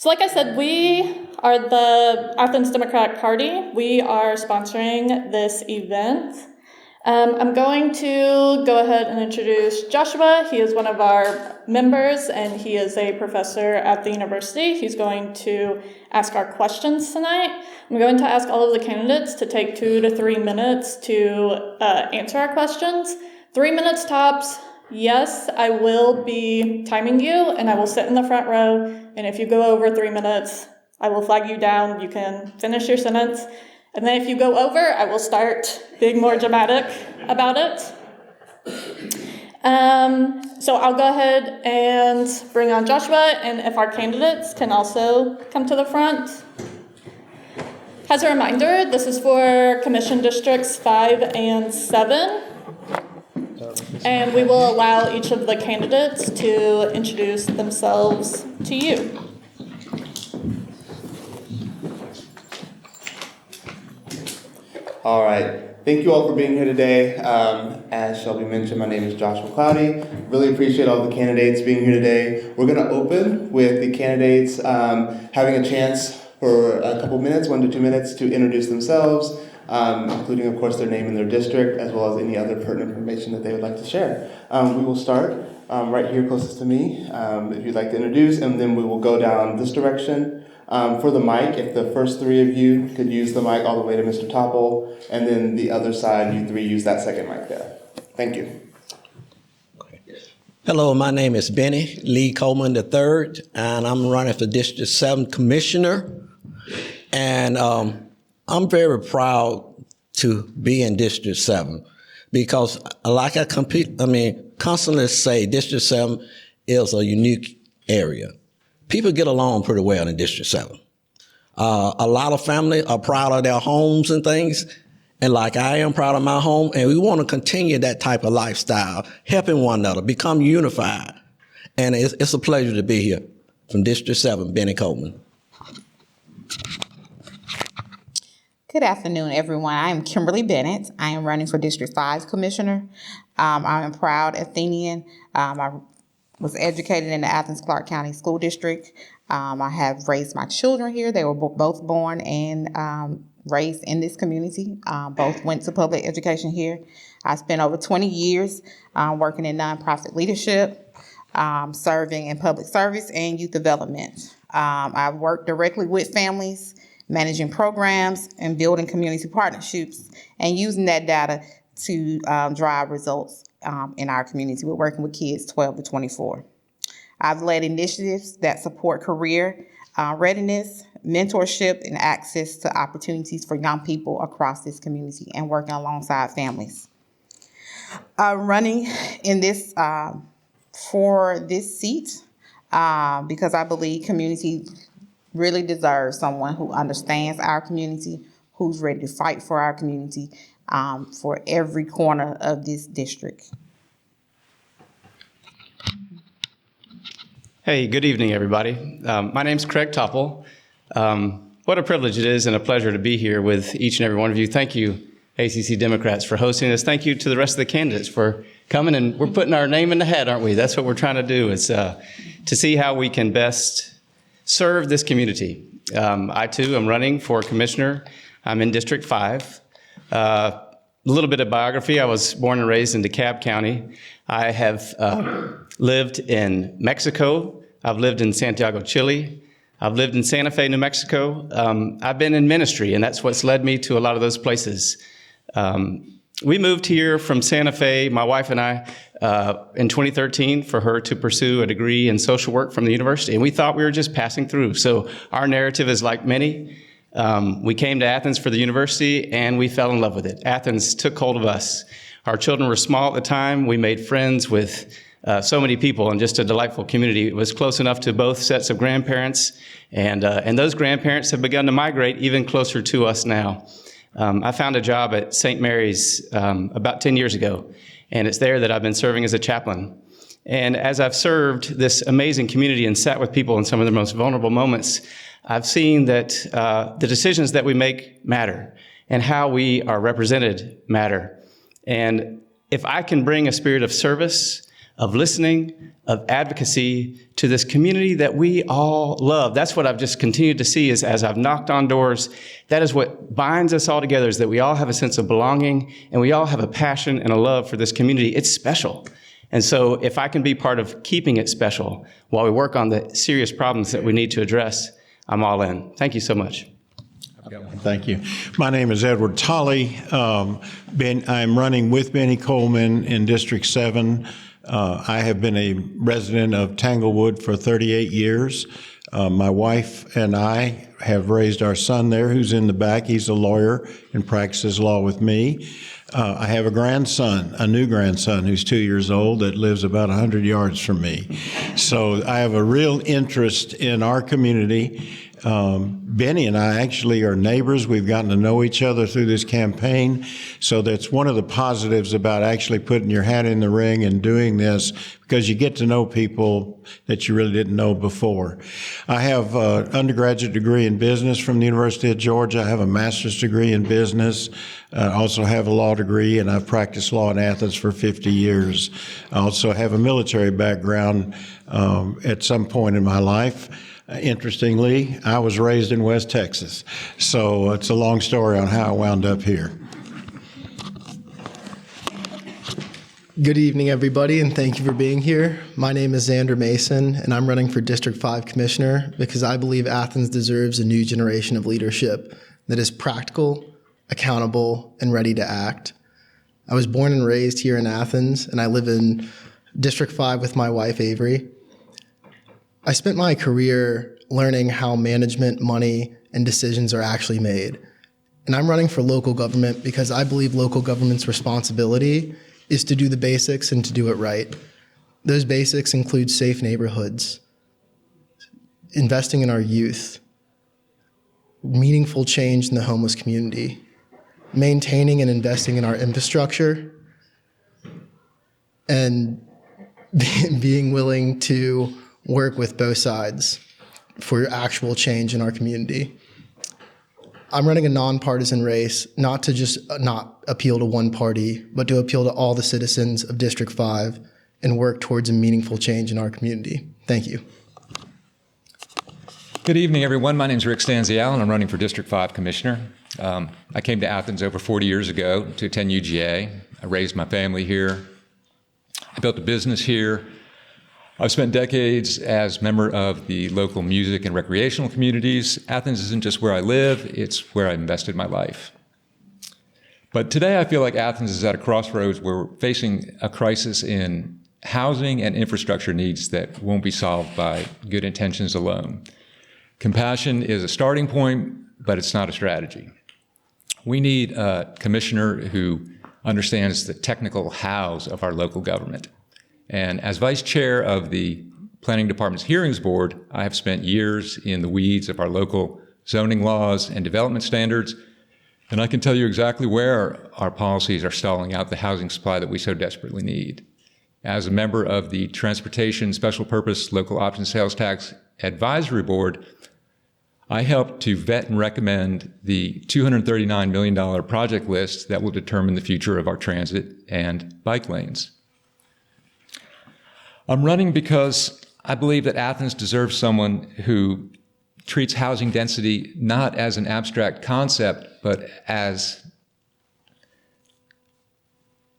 So like I said, we are the Athens Democratic Party. We are sponsoring this event. I'm going to go ahead and introduce Joshua. He is one of our members, and he is a professor at the university. He's going to ask our questions tonight. I'm going to ask all of the candidates to take 2 to 3 minutes to answer our questions. 3 minutes tops. Yes, I will be timing you, and I will sit in the front row, and if you go over 3 minutes, I will flag you down. You can finish your sentence, and then if you go over, I will start being more dramatic about it. So I'll go ahead and bring on Joshua, and if our candidates can also come to the front. As a reminder, this is for Commission Districts 5 and 7. And we will allow each of the candidates to introduce themselves to you. All right. Thank you all for being here today. As Shelby mentioned, my name is Joshua Cloudy. Really appreciate all the candidates being here today. We're going to open with the candidates having a chance for a couple minutes, 1 to 2 minutes, to introduce themselves, including, of course, their name and their district, as well as any other pertinent information that they would like to share. We will start right here closest to me, if you'd like to introduce, and then we will go down this direction. For the mic, if the first 3 of you could use the mic all the way to Mr. Topple, and then the other side, you 3 use that second mic there. Thank you. Hello, my name is Bennie Lee Coleman III, and I'm running for District 7 Commissioner. And I'm very proud to be in District 7 because, like I constantly say, District 7 is a unique area. People get along pretty well in District 7. A lot of families are proud of their homes and things, and like I am proud of my home, and we want to continue that type of lifestyle, helping one another, become unified. And it's a pleasure to be here from District 7, Bennie Coleman. Good afternoon, everyone. I am Kimberly Bennett. I am running for District 5 Commissioner. I'm a proud Athenian. I was educated in the Athens-Clarke County School District. I have raised my children here. They were both born and raised in this community. Both went to public education here. I spent over 20 years working in nonprofit leadership, serving in public service and youth development. I've worked directly with families, managing programs and building community partnerships and using that data to drive results in our community. We're working with kids 12 to 24. I've led initiatives that support career readiness, mentorship, and access to opportunities for young people across this community and working alongside families. Running in this for this seat because I believe community really deserves someone who understands our community, who's ready to fight for our community for every corner of this district. Hey, good evening, everybody. My name's Craig Topple. What a privilege it is and a pleasure to be here with each and every one of you. Thank you, ACC Democrats, for hosting us. Thank you to the rest of the candidates for coming, and we're putting our name in the hat, aren't we? That's what we're trying to do, is to see how we can best serve this community. I, too, am running for commissioner. I'm in District 5. A little bit of biography. I was born and raised in DeKalb County. I have lived in Mexico. I've lived in Santiago, Chile. I've lived in Santa Fe, New Mexico. I've been in ministry, and that's what's led me to a lot of those places. We moved here from Santa Fe, my wife and I, in 2013 for her to pursue a degree in social work from the university. And we thought we were just passing through. So our narrative is like many. We came to Athens for the university and we fell in love with it. Athens took hold of us. Our children were small at the time. We made friends with so many people and just a delightful community. It was close enough to both sets of grandparents. And those grandparents have begun to migrate even closer to us now. I found a job at St. Mary's about 10 years ago, and it's there that I've been serving as a chaplain. And as I've served this amazing community and sat with people in some of their most vulnerable moments, I've seen that the decisions that we make matter and how we are represented matter. And if I can bring a spirit of service, of listening, of advocacy to this community that we all love. That's what I've just continued to see as I've knocked on doors. That is what binds us all together, is that we all have a sense of belonging and we all have a passion and a love for this community. It's special. And so if I can be part of keeping it special while we work on the serious problems that we need to address, I'm all in. Thank you so much. Thank you. My name is Edward Tolley. I'm running with Bennie Coleman in District 7. I have been a resident of Tanglewood for 38 years. My wife and I have raised our son there, who's in the back. He's a lawyer and practices law with me. I have a grandson, a new grandson, who's 2 years old that lives about 100 yards from me. So I have a real interest in our community. Bennie and I actually are neighbors. We've gotten to know each other through this campaign. So that's one of the positives about actually putting your hat in the ring and doing this, because you get to know people that you really didn't know before. I have an undergraduate degree in business from the University of Georgia. I have a master's degree in business. I also have a law degree, and I've practiced law in Athens for 50 years. I also have a military background at some point in my life. Interestingly, I was raised in West Texas, so it's a long story on how I wound up here. Good evening, everybody, and thank you for being here. My name is Zander Mason, and I'm running for District 5 Commissioner because I believe Athens deserves a new generation of leadership that is practical, accountable, and ready to act. I was born and raised here in Athens, and I live in District 5 with my wife, Avery. I spent my career learning how management, money, and decisions are actually made. And I'm running for local government because I believe local government's responsibility is to do the basics and to do it right. Those basics include safe neighborhoods, investing in our youth, meaningful change in the homeless community, maintaining and investing in our infrastructure, and being willing to work with both sides for actual change in our community. I'm running a nonpartisan race, not to just not appeal to one party, but to appeal to all the citizens of District 5 and work towards a meaningful change in our community. Thank you. Good evening, everyone. My name is Rick Stanziale, and I'm running for District 5 Commissioner. I came to Athens over 40 years ago to attend UGA. I raised my family here. I built a business here. I've spent decades as member of the local music and recreational communities. Athens isn't just where I live, it's where I invested my life. But today I feel like Athens is at a crossroads where we're facing a crisis in housing and infrastructure needs that won't be solved by good intentions alone. Compassion is a starting point, but it's not a strategy. We need a commissioner who understands the technical hows of our local government. And as vice chair of the Planning Department's Hearings Board, I have spent years in the weeds of our local zoning laws and development standards, and I can tell you exactly where our policies are stalling out the housing supply that we so desperately need. As a member of the Transportation Special Purpose Local Option Sales Tax Advisory Board, I helped to vet and recommend the $239 million project list that will determine the future of our transit and bike lanes. I'm running because I believe that Athens deserves someone who treats housing density not as an abstract concept, but as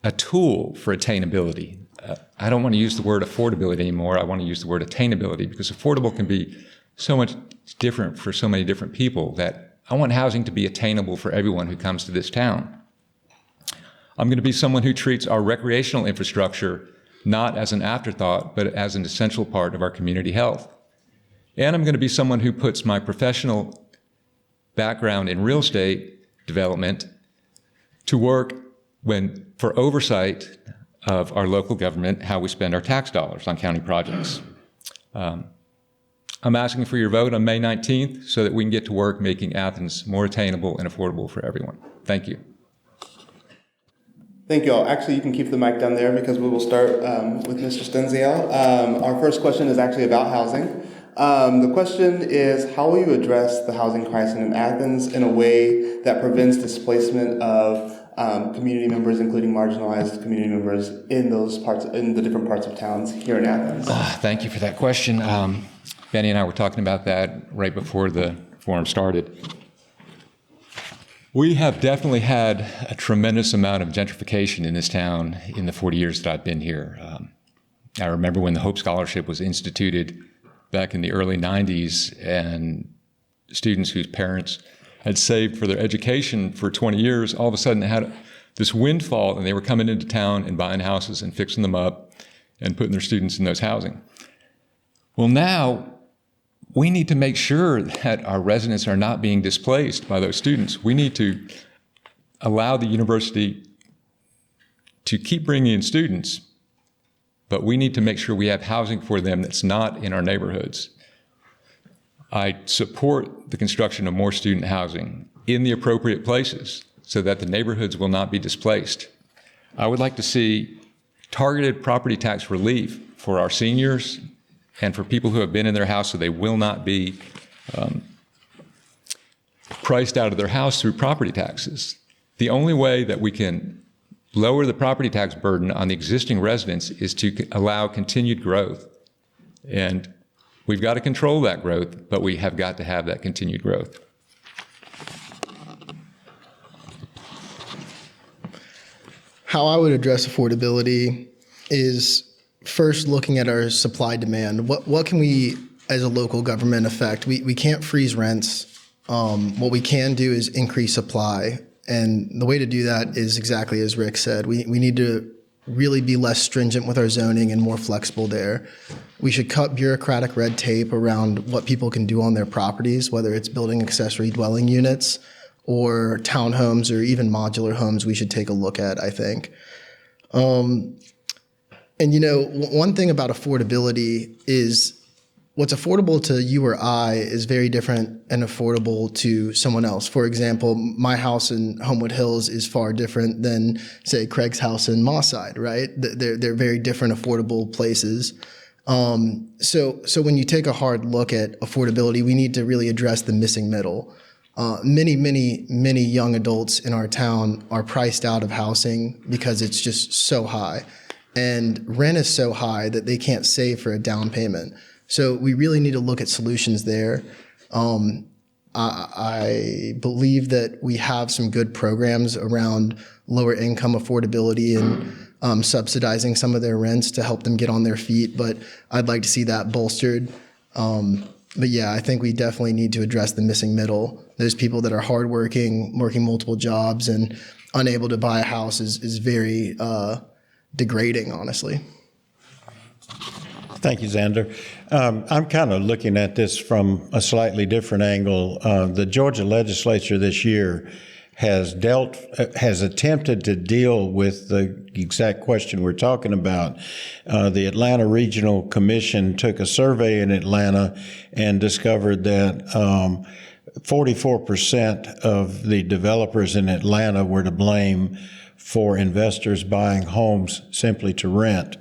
a tool for attainability. I don't want to use the word affordability anymore. I want to use the word attainability, because affordable can be so much different for so many different people that I want housing to be attainable for everyone who comes to this town. I'm going to be someone who treats our recreational infrastructure not as an afterthought, but as an essential part of our community health. And I'm going to be someone who puts my professional background in real estate development to work for oversight of our local government, how we spend our tax dollars on county projects. I'm asking for your vote on May 19th so that we can get to work making Athens more attainable and affordable for everyone. Thank you. Thank you all. Actually, you can keep the mic down there because we will start with Mr. Stanziale. Our first question is actually about housing. The question is, how will you address the housing crisis in Athens in a way that prevents displacement of community members, including marginalized community members in the different parts of towns here in Athens? Thank you for that question. Benny and I were talking about that right before the forum started. We have definitely had a tremendous amount of gentrification in this town in the 40 years that I've been here. I remember when the Hope Scholarship was instituted back in the early 90s, and students whose parents had saved for their education for 20 years, all of a sudden had this windfall, and they were coming into town and buying houses and fixing them up and putting their students in those housing. Well, now we need to make sure that our residents are not being displaced by those students. We need to allow the university to keep bringing in students, but we need to make sure we have housing for them that's not in our neighborhoods. I support the construction of more student housing in the appropriate places so that the neighborhoods will not be displaced. I would like to see targeted property tax relief for our seniors and for people who have been in their house so they will not be priced out of their house through property taxes. The only way that we can lower the property tax burden on the existing residents is to allow continued growth. And we've got to control that growth, but we have got to have that continued growth. How I would address affordability is first looking at our supply demand. What can we as a local government affect? We can't freeze rents. What we can do is increase supply. And the way to do that is exactly as Rick said. We need to really be less stringent with our zoning and more flexible there. We should cut bureaucratic red tape around what people can do on their properties, whether it's building accessory dwelling units or townhomes or even modular homes we should take a look at, I think. And, you know, one thing about affordability is what's affordable to you or I is very different and affordable to someone else. For example, my house in Homewood Hills is far different than, say, Craig's house in Mosside, right? They're very different affordable places. So when you take a hard look at affordability, we need to really address the missing middle. Many young adults in our town are priced out of housing because it's just so high. And rent is so high that they can't save for a down payment. So we really need to look at solutions there. I believe that we have some good programs around lower income affordability and subsidizing some of their rents to help them get on their feet, but I'd like to see that bolstered. But yeah, I think we definitely need to address the missing middle. Those people that are hardworking, working multiple jobs and unable to buy a house is very degrading, honestly. Thank you, Zander. I'm kind of looking at this from a slightly different angle. The Georgia legislature this year has attempted to deal with the exact question we're talking about. The Atlanta Regional Commission took a survey in Atlanta and discovered that 44% of the developers in Atlanta were to blame for investors buying homes simply to rent.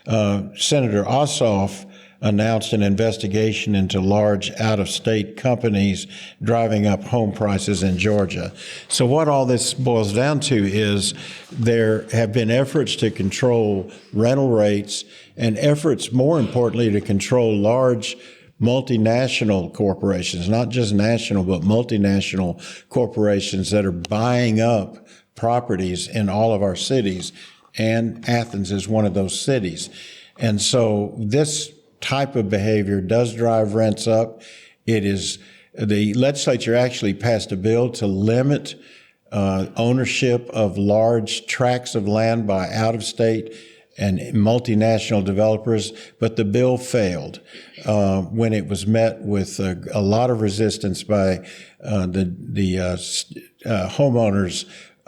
Senator Ossoff announced an investigation into large out-of-state companies driving up home prices in Georgia. So what all this boils down to is there have been efforts to control rental rates and efforts, more importantly, to control large multinational corporations, not just national, but multinational corporations that are buying up properties in all of our cities, and Athens is one of those cities. And so this type of behavior does drive rents up. The legislature actually passed a bill to limit ownership of large tracts of land by out-of-state and multinational developers, but the bill failed when it was met with a lot of resistance by the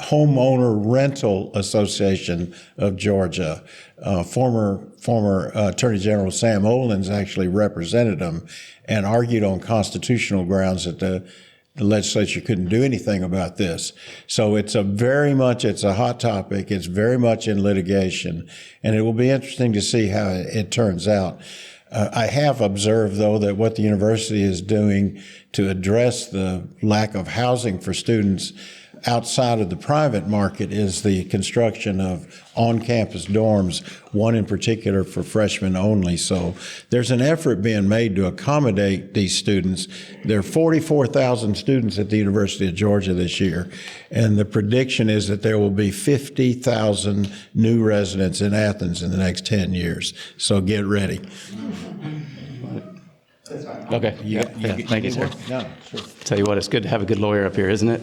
Homeowner Rental Association of Georgia. Former Attorney General Sam Olens actually represented them and argued on constitutional grounds that the legislature couldn't do anything about this. So it's a hot topic. It's very much in litigation, and it will be interesting to see how it turns out. I have observed, though, that what the university is doing to address the lack of housing for students, outside of the private market is the construction of on-campus dorms, one in particular for freshmen only. So there's an effort being made to accommodate these students. There are 44,000 students at the University of Georgia this year, and the prediction is that there will be 50,000 new residents in Athens in the next 10 years. So get ready. Okay. Thank you, sir. No, sure. Tell you what, it's good to have a good lawyer up here, isn't it?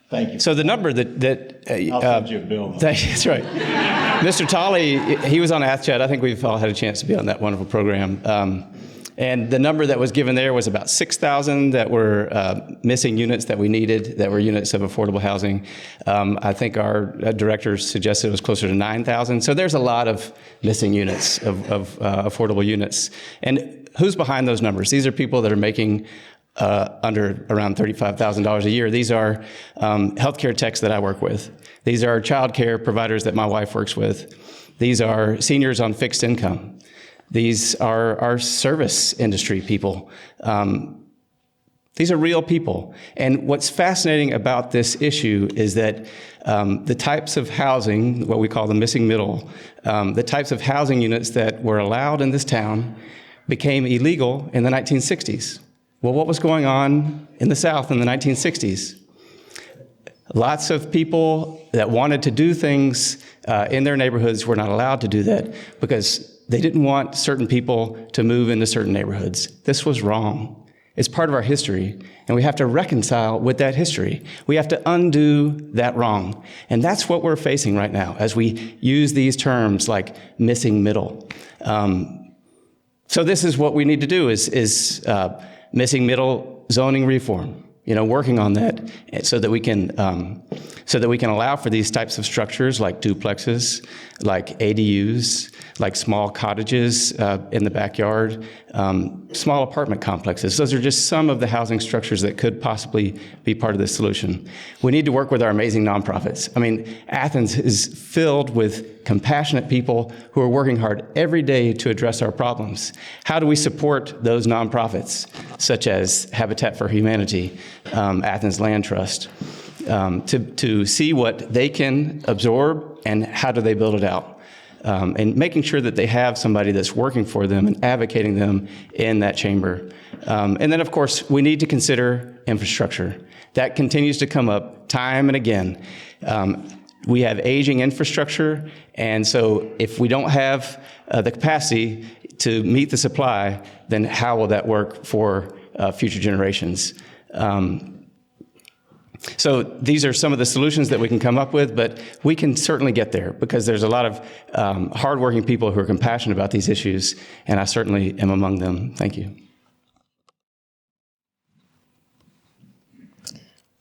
Thank you. So the number that I'll send you a bill. That's right. Mr. Tolley, he was on AthChat. I think we've all had a chance to be on that wonderful program. And the number that was given there was about 6,000 that were missing units that we needed, that were units of affordable housing. I think our director suggested it was closer to 9,000. So there's a lot of missing units of affordable units. And who's behind those numbers? These are people that are making under around $35,000 a year. These are healthcare techs that I work with. These are child care providers that my wife works with. These are seniors on fixed income. These are our service industry people. These are real people. And what's fascinating about this issue is that the types of housing, what we call the missing middle, the types of housing units that were allowed in this town became illegal in the 1960s. Well, what was going on in the South in the 1960s? Lots of people that wanted to do things in their neighborhoods were not allowed to do that because they didn't want certain people to move into certain neighborhoods. This was wrong. It's part of our history, and we have to reconcile with that history. We have to undo that wrong. And that's what we're facing right now as we use these terms like missing middle. So this is what we need to do is missing middle zoning reform, working on that so that we can allow for these types of structures like duplexes, like ADUs, like small cottages in the backyard, small apartment complexes. Those are just some of the housing structures that could possibly be part of this solution. We need to work with our amazing nonprofits. I mean, Athens is filled with compassionate people who are working hard every day to address our problems. How do we support those nonprofits, such as Habitat for Humanity, Athens Land Trust, to see what they can absorb and how do they build it out? And making sure that they have somebody that's working for them and advocating them in that chamber. And then, of course, we need to consider infrastructure. That continues to come up time and again. We have aging infrastructure, and so if we don't have the capacity to meet the supply, then how will that work for future generations? So these are some of the solutions that we can come up with, but we can certainly get there because there's a lot of hardworking people who are compassionate about these issues, and I certainly am among them. Thank you.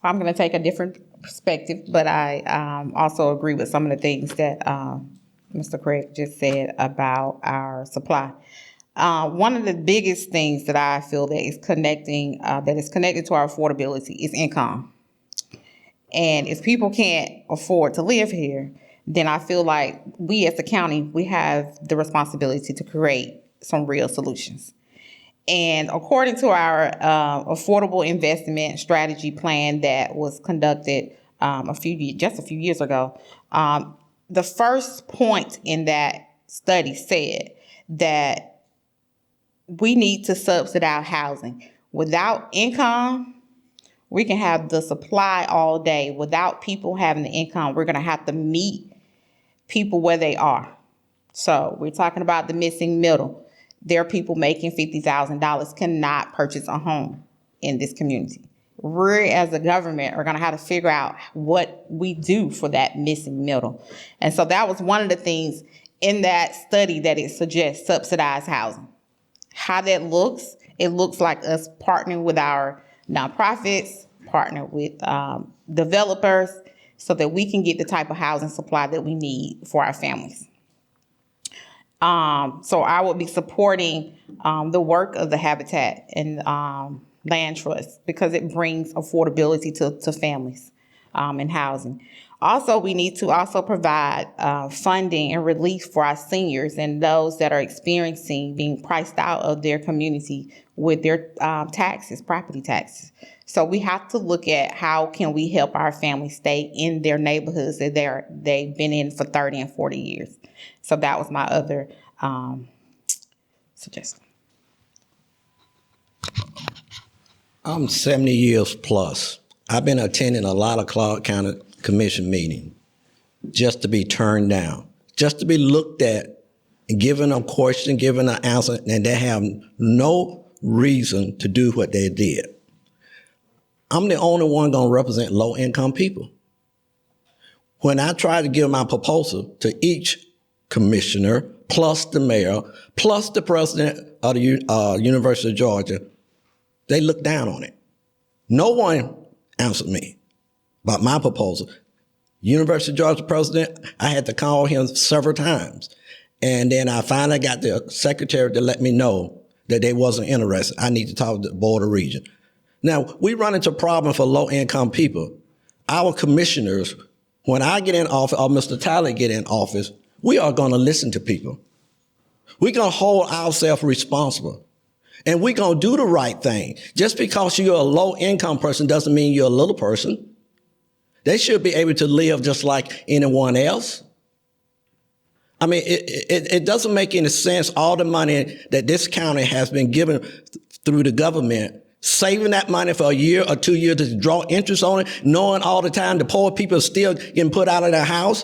I'm going to take a different perspective, but I also agree with some of the things that Mr. Craig just said about our supply. One of the biggest things that I feel that is connected to our affordability is income. And if people can't afford to live here, then I feel like we as the county, we have the responsibility to create some real solutions. And according to our affordable investment strategy plan that was conducted just a few years ago, the first point in that study said that we need to subsidize housing. Without income, we can have the supply all day. Without people having the income, we're going to have to meet people where they are. So we're talking about the missing middle. There are people making $50,000 cannot purchase a home in this community. We as a government are going to have to figure out what we do for that missing middle. And so that was one of the things in that study that it suggests subsidized housing. How that looks, it looks like us partnering with our nonprofits, partner with developers so that we can get the type of housing supply that we need for our families. So I would be supporting the work of the Habitat and Land Trust because it brings affordability to families in housing. Also, we need to also provide funding and relief for our seniors and those that are experiencing being priced out of their community with their taxes, property taxes. So we have to look at how can we help our families stay in their neighborhoods that they've been in for 30 and 40 years. So that was my other suggestion. I'm 70 years plus. I've been attending a lot of Clarke County Commission meetings just to be turned down, just to be looked at and given a question, given an answer, and they have no reason to do what they did. I'm the only one going to represent low-income people. When I tried to give my proposal to each commissioner, plus the mayor, plus the president of the University of Georgia, they looked down on it. No one answered me about my proposal. University of Georgia president, I had to call him several times. And then I finally got the secretary to let me know that they wasn't interested. I need to talk to the board of regents. Now, we run into a problem for low-income people. Our commissioners, when I get in office or Mr. Tyler get in office, we are going to listen to people. We're going to hold ourselves responsible. And we're going to do the right thing. Just because you're a low-income person doesn't mean you're a little person. They should be able to live just like anyone else. I mean, it doesn't make any sense, all the money that this county has been given through the government, saving that money for a year or 2 years to draw interest on it, knowing all the time the poor people are still getting put out of their house,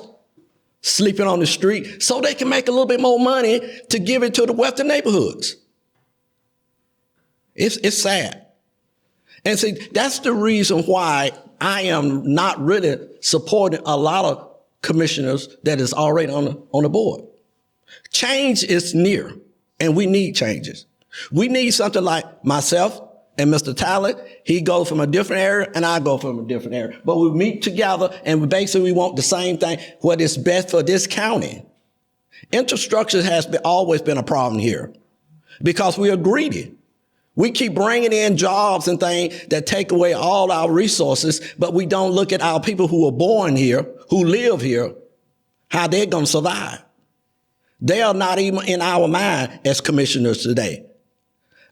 sleeping on the street, so they can make a little bit more money to give it to the wealthy neighborhoods. It's sad. And see, that's the reason why I am not really supporting a lot of commissioners that is already on the board. Change is near, and we need changes. We need something like myself and Mr. Tyler. He goes from a different area, and I go from a different area. But we meet together, and we want the same thing, what is best for this county. Infrastructure has always been a problem here because we are greedy. We keep bringing in jobs and things that take away all our resources, but we don't look at our people who are born here, who live here, how they're going to survive. They are not even in our mind as commissioners today.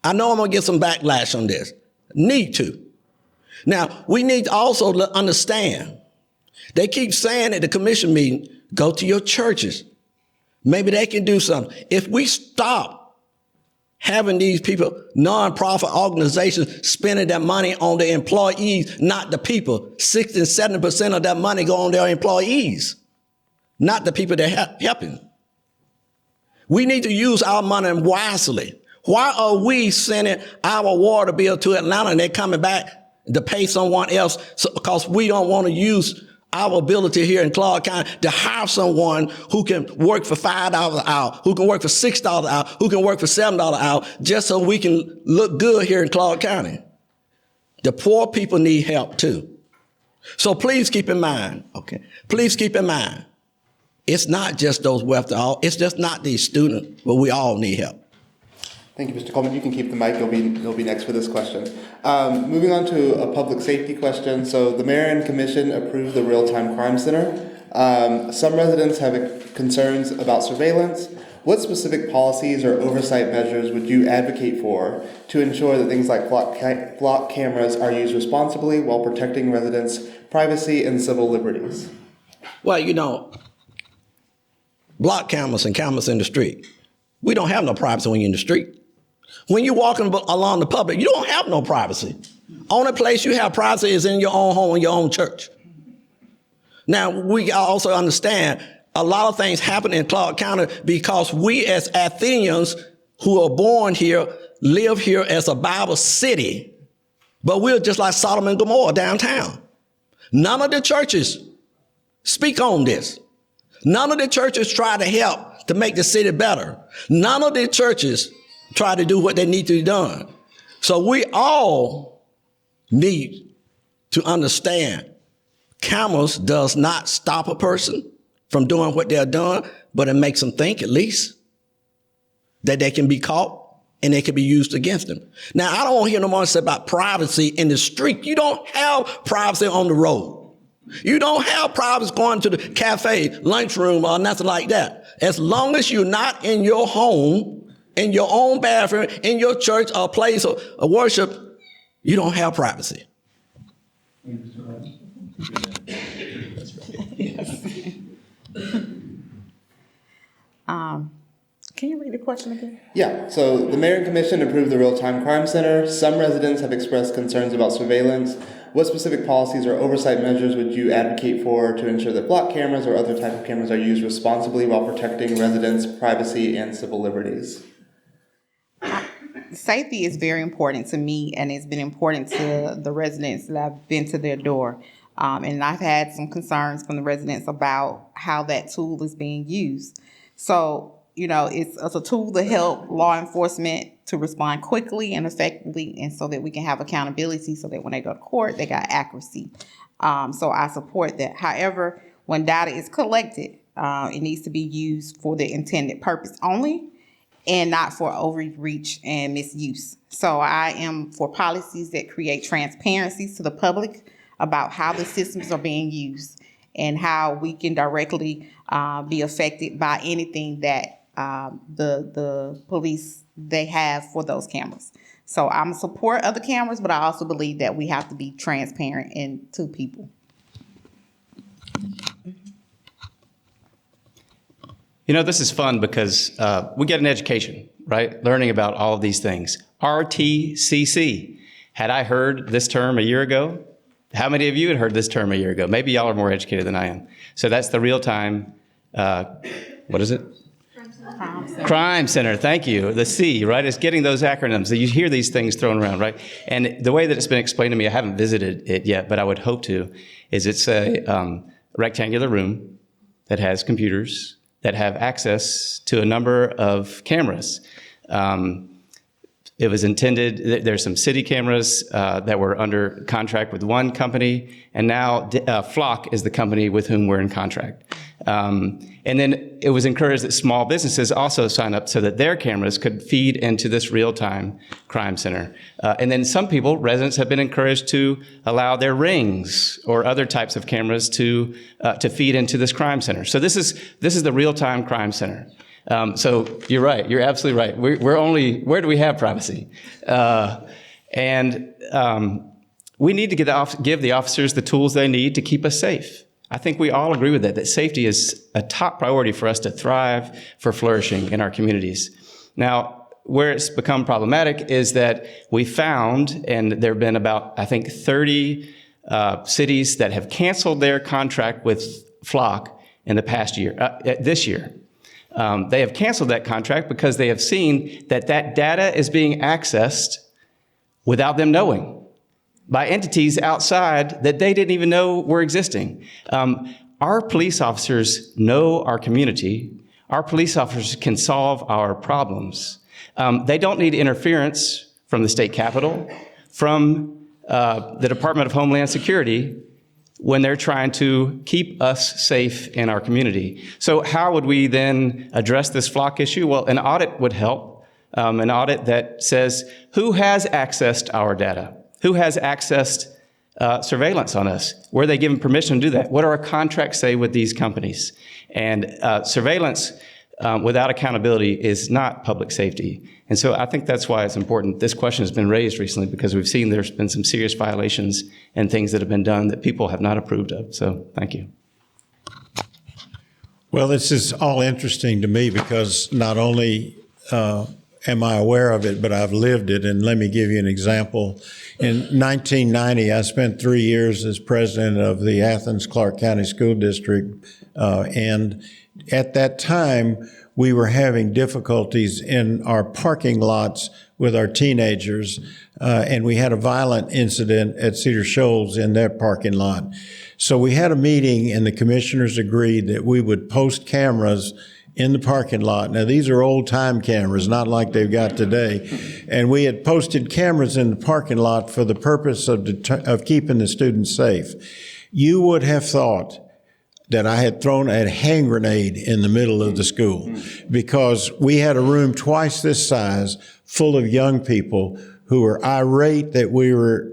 I know I'm going to get some backlash on this. Need to. Now, we need to also understand. They keep saying at the commission meeting, go to your churches. Maybe they can do something. If we stop having these people, nonprofit organizations, spending their money on their employees, not the people. 60 and 70% of that money go on their employees, not the people they're helping. We need to use our money wisely. Why are we sending our water bill to Atlanta and they're coming back to pay someone else because we don't want to use our ability here in Clarke County to hire someone who can work for $5 an hour, who can work for $6 an hour, who can work for $7 an hour, just so we can look good here in Clarke County. The poor people need help too. So please keep in mind, please keep in mind, it's not just those wealthy, it's just not these students, but we all need help. Thank you, Mr. Coleman. You can keep the mic. You'll be next for this question. Moving on to a public safety question. So the mayor and commission approved the real-time crime center. Some residents have concerns about surveillance. What specific policies or oversight measures would you advocate for to ensure that things like block cameras are used responsibly while protecting residents' privacy and civil liberties? Well, block cameras and cameras in the street. We don't have no privacy when you're in the street. When you're walking along the public, you don't have no privacy. Only place you have privacy is in your own home, in your own church. Now, we also understand a lot of things happen in Clarke County because we as Athenians who are born here live here as a Bible city, but we're just like Sodom and Gomorrah downtown. None of the churches speak on this. None of the churches try to help to make the city better. None of the churches try to do what they need to be done. So we all need to understand cameras does not stop a person from doing what they're doing, but it makes them think at least that they can be caught and they can be used against them. Now, I don't want to hear no more say about privacy in the street. You don't have privacy on the road. You don't have problems going to the cafe, lunchroom, or nothing like that. As long as you're not in your home, in your own bathroom, in your church or place of worship, you don't have privacy. Can you read the question again? Yeah, so the Mayor and Commission approved the Real-Time Crime Center. Some residents have expressed concerns about surveillance. What specific policies or oversight measures would you advocate for to ensure that block cameras or other type of cameras are used responsibly while protecting residents' privacy and civil liberties? Safety is very important to me, and it's been important to the residents that I've been to their door. And I've had some concerns from the residents about how that tool is being used. So, it's a tool to help law enforcement to respond quickly and effectively, and so that we can have accountability so that when they go to court, they got accuracy. So I support that. However, when data is collected, it needs to be used for the intended purpose only and not for overreach and misuse. So I am for policies that create transparency to the public about how the systems are being used and how we can directly be affected by anything that the police they have for those cameras. So I'm in support of the cameras, but I also believe that we have to be transparent to people. This is fun because we get an education, right? Learning about all of these things. RTCC. Had I heard this term a year ago? How many of you had heard this term a year ago? Maybe y'all are more educated than I am. So that's the real-time, what is it? Crime Center, thank you. The C, right? It's getting those acronyms. You hear these things thrown around, right? And the way that it's been explained to me, I haven't visited it yet, but I would hope to, is it's a rectangular room that has computers that have access to a number of cameras. It was intended, there's some city cameras that were under contract with one company, and now Flock is the company with whom we're in contract. And then it was encouraged that small businesses also sign up so that their cameras could feed into this real-time crime center. And then some people, residents, have been encouraged to allow their Rings or other types of cameras to feed into this crime center. So this is the real-time crime center. So you're right. You're absolutely right. Where do we have privacy? We need to give the officers the tools they need to keep us safe. I think we all agree with that safety is a top priority for us to thrive, for flourishing in our communities. Now, where it's become problematic is that we found, and there have been about, I think, 30 cities that have canceled their contract with Flock in the past year, this year. They have canceled that contract because they have seen that data is being accessed without them knowing by entities outside that they didn't even know were existing. Our police officers know our community. Our police officers can solve our problems. They don't need interference from the state capitol, from the Department of Homeland Security, when they're trying to keep us safe in our community. So how would we then address this Flock issue? Well, an audit would help, an audit that says, who has accessed our data? Who has accessed surveillance on us? Were they given permission to do that? What do our contracts say with these companies? And surveillance without accountability is not public safety. And so I think that's why it's important. This question has been raised recently because we've seen there's been some serious violations and things that have been done that people have not approved of. So thank you. Well, this is all interesting to me because not only am I aware of it, but I've lived it. And let me give you an example. In 1990, I spent 3 years as president of the Athens-Clarke County School District. And at that time, we were having difficulties in our parking lots with our teenagers. And we had a violent incident at Cedar Shoals in their parking lot. So we had a meeting and the commissioners agreed that we would post cameras in the parking lot. Now, these are old-time cameras, not like they've got today. And we had posted cameras in the parking lot for the purpose of keeping the students safe. You would have thought that I had thrown a hand grenade in the middle of the school because we had a room twice this size full of young people who were irate that we were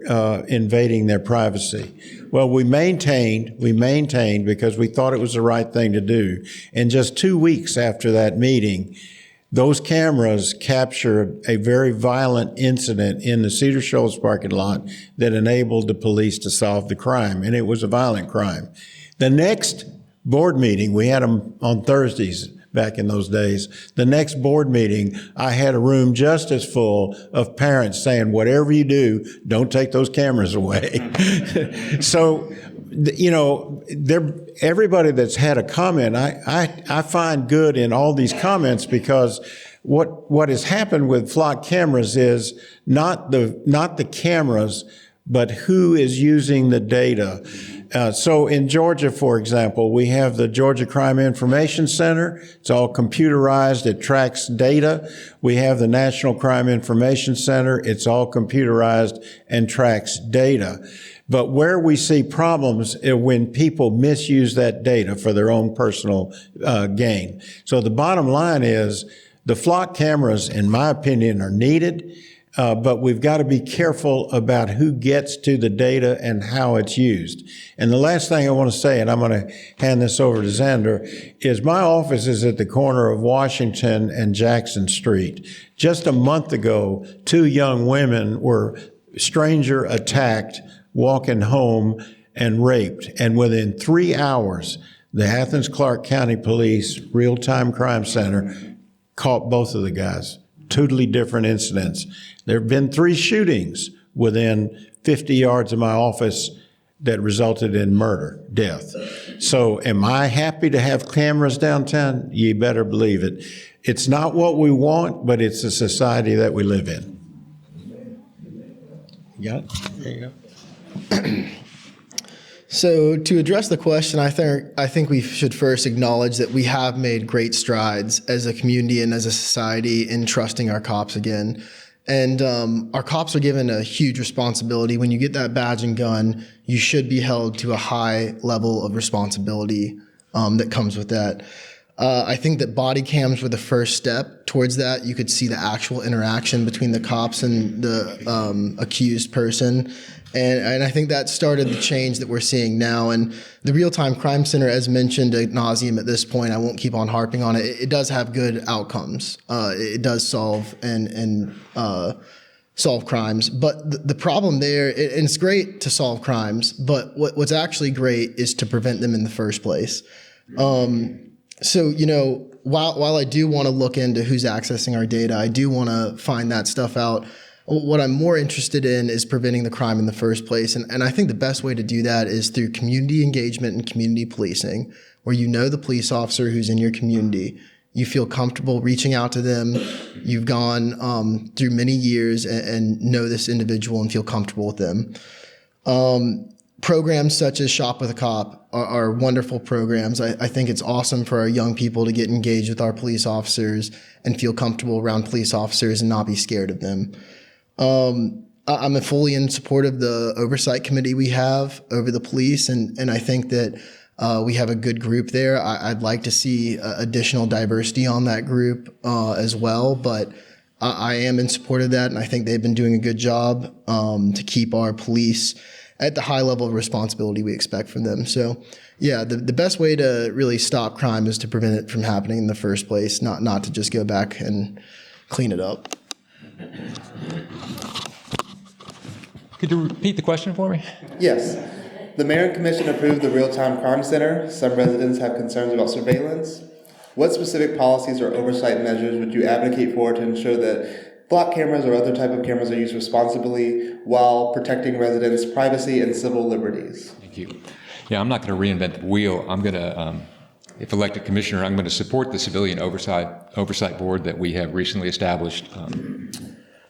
invading their privacy. Well, we maintained because we thought it was the right thing to do. And just 2 weeks after that meeting, those cameras captured a very violent incident in the Cedar Shoals parking lot that enabled the police to solve the crime, and it was a violent crime. The next board meeting, we had them on Thursdays back in those days. The next board meeting, I had a room just as full of parents saying, whatever you do, don't take those cameras away. So, you know, everybody that's had a comment, I find good in all these comments, because what has happened with flock cameras is not the cameras, but who is using the data. So in Georgia, for example, we have the Georgia Crime Information Center. It's all computerized. It tracks data. We have the National Crime Information Center. It's all computerized and tracks data. But where we see problems is when people misuse that data for their own personal gain. So the bottom line is the flock cameras, in my opinion, are needed. But we've got to be careful about who gets to the data and how it's used. And the last thing I want to say, and I'm going to hand this over to Zander, is my office is at the corner of Washington and Jackson Street. Just a month ago, 2 young women were stranger attacked, walking home, and raped. And within 3 hours, the Athens-Clarke County Police Real-Time Crime Center caught both of the guys. Totally different incidents. There have been 3 shootings within 50 yards of my office that resulted in murder, death. So am I happy to have cameras downtown? You better believe it. It's not what we want, but it's the society that we live in. You got it? There you go. So to address the question, I think we should first acknowledge that we have made great strides as a community and as a society in trusting our cops again. And our cops are given a huge responsibility. When you get that badge and gun, you should be held to a high level of responsibility that comes with that. I think that body cams were the first step towards that. You could see the actual interaction between the cops and the accused person. And I think that started the change that we're seeing now. And the Real-Time Crime Center, as mentioned ad nauseum at this point, I won't keep on harping on it. It does have good outcomes. It does solve and solve crimes. But the problem there, and it's great to solve crimes, but what's actually great is to prevent them in the first place. So, you know, while I do want to look into who's accessing our data, I do want to find that stuff out. What I'm more interested in is preventing the crime in the first place. And I think the best way to do that is through community engagement and community policing, where you know the police officer who's in your community. You feel comfortable reaching out to them. You've gone through many years and know this individual and feel comfortable with them. Programs such as Shop with a Cop are wonderful programs. I think it's awesome for our young people to get engaged with our police officers and feel comfortable around police officers and not be scared of them. I'm fully in support of the oversight committee we have over the police, and I think that we have a good group there. I'd like to see additional diversity on that group as well, but I am in support of that, and I think they've been doing a good job to keep our police at the high level of responsibility we expect from them. So, yeah, the best way to really stop crime is to prevent it from happening in the first place, not to just go back and clean it up. Could you repeat the question for me? Yes. The Mayor and Commission approved the Real-Time Crime Center. Some residents have concerns about surveillance. What specific policies or oversight measures would you advocate for to ensure that block cameras or other type of cameras are used responsibly while protecting residents' privacy and civil liberties? Thank you. Yeah, I'm not going to reinvent the wheel. I'm going to, if elected commissioner, I'm going to support the Civilian Oversight Board that we have recently established.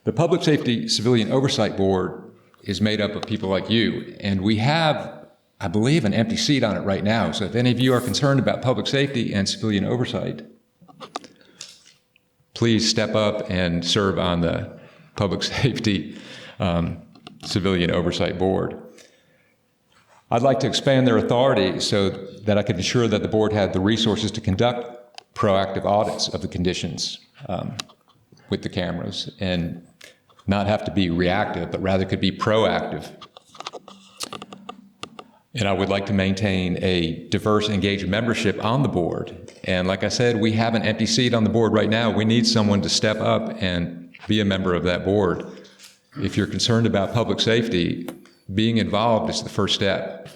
The Public Safety Civilian Oversight Board is made up of people like you, and we have, I believe, an empty seat on it right now. So if any of you are concerned about public safety and civilian oversight, please step up and serve on the Public Safety Civilian Oversight Board. I'd like to expand their authority so that I can ensure that the board had the resources to conduct proactive audits of the conditions with the cameras. And not have to be reactive, but rather could be proactive. And I would like to maintain a diverse, engaged membership on the board. And like I said, we have an empty seat on the board right now. We need someone to step up and be a member of that board. If you're concerned about public safety, being involved is the first step.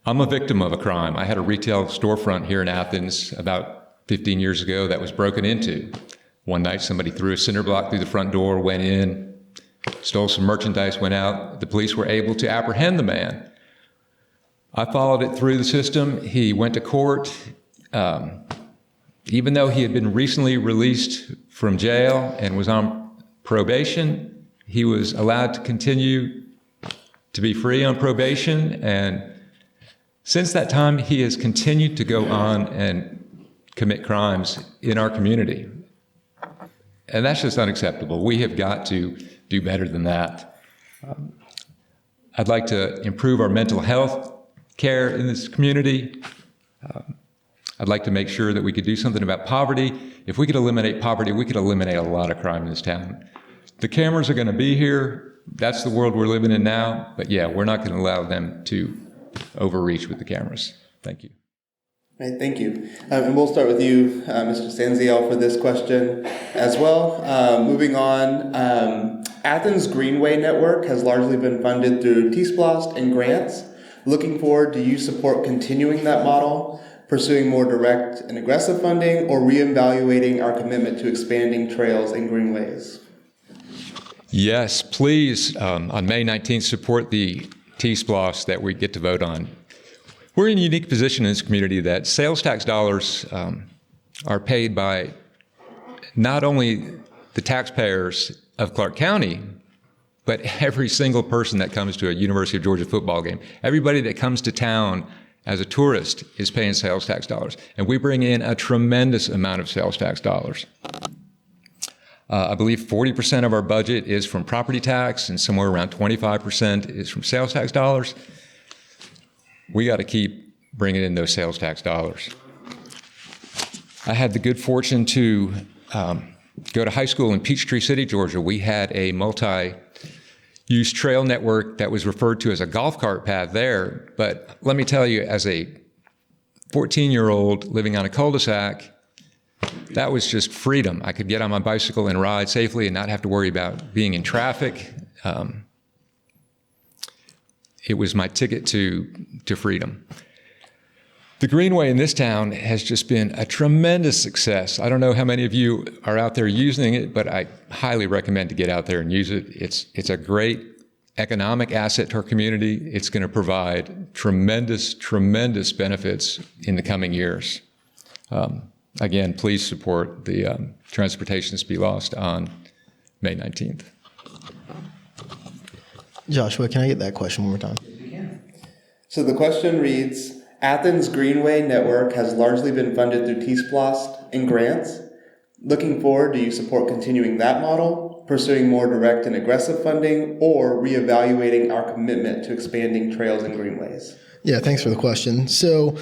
I'm a victim of a crime. I had a retail storefront here in Athens about 15 years ago that was broken into. One night, somebody threw a cinder block through the front door, went in, stole some merchandise, went out. The police were able to apprehend the man. I followed it through the system. He went to court. Even though he had been recently released from jail and was on probation, he was allowed to continue to be free on probation. And since that time, he has continued to go on and commit crimes in our community. And that's just unacceptable. We have got to do better than that. I'd like to improve our mental health care in this community. I'd like to make sure that we could do something about poverty. If we could eliminate poverty, we could eliminate a lot of crime in this town. The cameras are going to be here. That's the world we're living in now. But yeah, we're not going to allow them to overreach with the cameras. Thank you. Right, thank you. And we'll start with you, Mr. Stanziale, for this question as well. Moving on, Athens Greenway network has largely been funded through T-Splost and grants. Looking forward, do you support continuing that model, pursuing more direct and aggressive funding, or reevaluating our commitment to expanding trails and greenways? Yes, please, on May 19th, support the T-Splost that we get to vote on. We're in a unique position in this community that sales tax dollars are paid by not only the taxpayers of Clarke County, but every single person that comes to a University of Georgia football game. Everybody that comes to town as a tourist is paying sales tax dollars. And we bring in a tremendous amount of sales tax dollars. I believe 40% of our budget is from property tax, and somewhere around 25% is from sales tax dollars. We got to keep bringing in those sales tax dollars. I had the good fortune to go to high school in Peachtree City, Georgia. We had a multi-use trail network that was referred to as a golf cart path there. But let me tell you, as a 14-year-old living on a cul-de-sac, that was just freedom. I could get on my bicycle and ride safely and not have to worry about being in traffic. It was my ticket to freedom. The Greenway in this town has just been a tremendous success. I don't know how many of you are out there using it, but I highly recommend to get out there and use it. It's a great economic asset to our community. It's going to provide tremendous, tremendous benefits in the coming years. Again, please support the Transportation to be Lost on May 19th. Joshua, can I get that question one more time? Yes, you can. So the question reads, Athens Greenway network has largely been funded through T-Splost and grants. Looking forward, do you support continuing that model, pursuing more direct and aggressive funding, or reevaluating our commitment to expanding trails and greenways? Yeah, thanks for the question. So,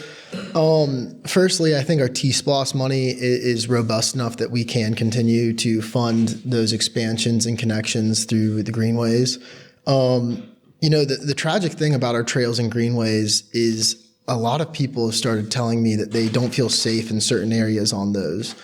firstly, I think our T-Splost money is robust enough that we can continue to fund those expansions and connections through the greenways. The tragic thing about our trails and greenways is a lot of people have started telling me that they don't feel safe in certain areas on those,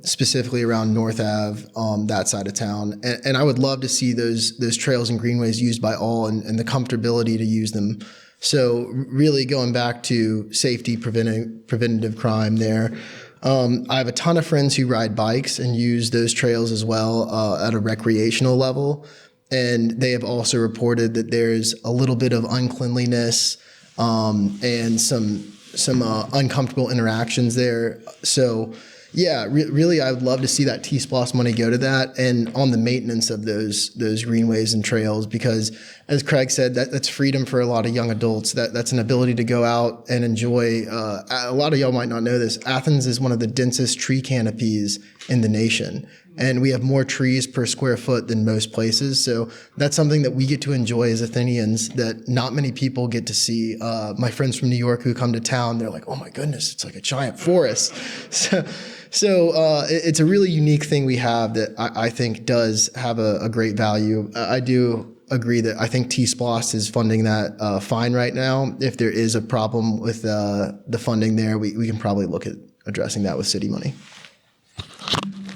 specifically around North Ave, that side of town. And I would love to see those trails and greenways used by all and the comfortability to use them. So really going back to safety, preventative crime there. I have a ton of friends who ride bikes and use those trails as well at a recreational level. And they have also reported that there's a little bit of uncleanliness and some uncomfortable interactions there. So yeah, really, I would love to see that T-Splost money go to that and on the maintenance of those greenways and trails, because as Craig said, that's freedom for a lot of young adults. That's an ability to go out and enjoy. A lot of y'all might not know this. Athens is one of the densest tree canopies in the nation, and we have more trees per square foot than most places. So that's something that we get to enjoy as Athenians that not many people get to see. My friends from New York who come to town, they're like, "Oh my goodness, it's like a giant forest." So it's a really unique thing we have that I think does have a great value. I do agree that I think T-SPLOST is funding that fine right now. If there is a problem with the funding there, we can probably look at addressing that with city money.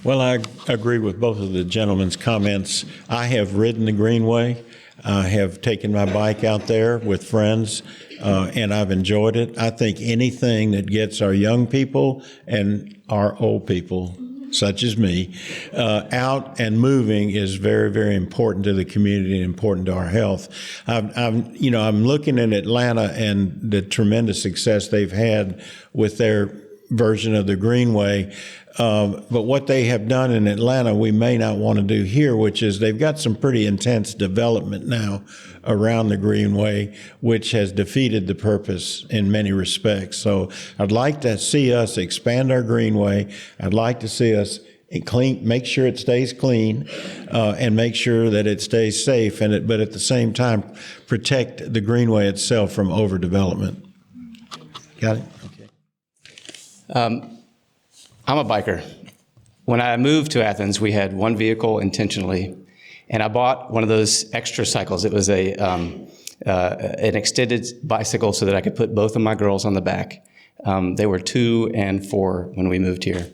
Well, I agree with both of the gentlemen's comments. I have ridden the Greenway. I have taken my bike out there with friends, and I've enjoyed it. I think anything that gets our young people and our old people, such as me, out and moving is very, very important to the community and important to our health. I'm looking at Atlanta and the tremendous success they've had with their version of the Greenway. But what they have done in Atlanta, we may not want to do here, which is they've got some pretty intense development now around the Greenway, which has defeated the purpose in many respects. So I'd like to see us expand our Greenway. I'd like to see us make sure it stays clean, and make sure that it stays safe, but at the same time, protect the Greenway itself from overdevelopment. Got it? Okay. I'm a biker. When I moved to Athens, we had one vehicle intentionally, and I bought one of those extra cycles. It was an extended bicycle so that I could put both of my girls on the back. They were 2 and 4 when we moved here.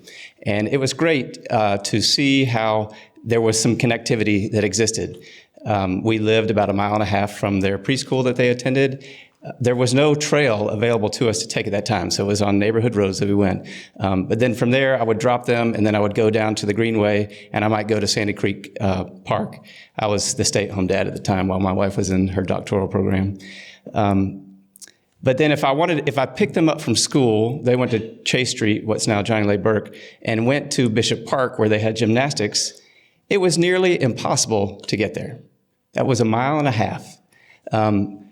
And it was great to see how there was some connectivity that existed. We lived about 1.5 miles from their preschool that they attended. There was no trail available to us to take at that time, so it was on neighborhood roads that we went. But then from there, I would drop them, and then I would go down to the Greenway, and I might go to Sandy Creek Park. I was the stay-at-home dad at the time while my wife was in her doctoral program. But then if I picked them up from school, they went to Chase Street, what's now Johnny Leigh Burke, and went to Bishop Park where they had gymnastics. It was nearly impossible to get there. That was 1.5 miles.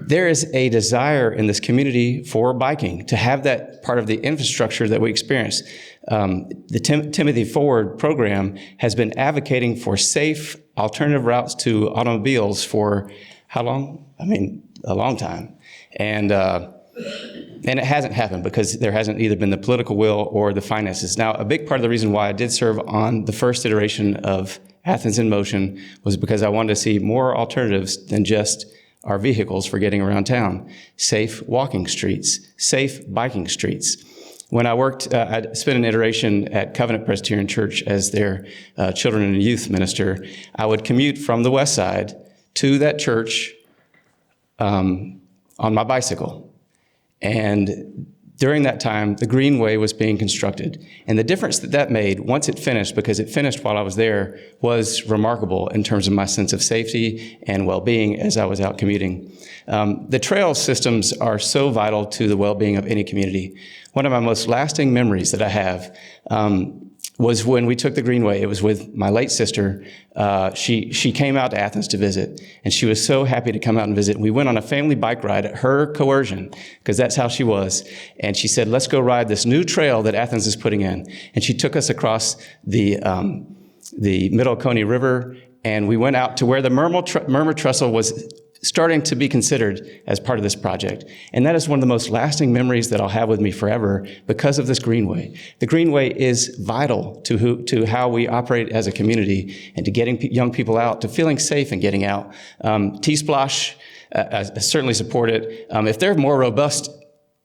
There is a desire in this community for biking, to have that part of the infrastructure that we experience. The Timothy Forward program has been advocating for safe alternative routes to automobiles for how long? I mean, a long time. And it hasn't happened because there hasn't either been the political will or the finances. Now, a big part of the reason why I did serve on the first iteration of Athens in Motion was because I wanted to see more alternatives than just our vehicles for getting around town. Safe walking streets, safe biking streets. When I worked, I spent an iteration at Covenant Presbyterian Church as their children and youth minister. I would commute from the west side to that church on my bicycle. And during that time, the Greenway was being constructed. And the difference that made, once it finished, because it finished while I was there, was remarkable in terms of my sense of safety and well-being as I was out commuting. The trail systems are so vital to the well-being of any community. One of my most lasting memories that I have was when we took the Greenway. It was with my late sister. She came out to Athens to visit, and she was so happy to come out and visit. We went on a family bike ride at her coercion, because that's how she was. And she said, let's go ride this new trail that Athens is putting in. And she took us across the Middle Oconee River, and we went out to where the Murmur Trestle was starting to be considered as part of this project. And that is one of the most lasting memories that I'll have with me forever because of this Greenway. The Greenway is vital to how we operate as a community and to getting young people out, to feeling safe and getting out. T-Splosh, I certainly support it. If there are more robust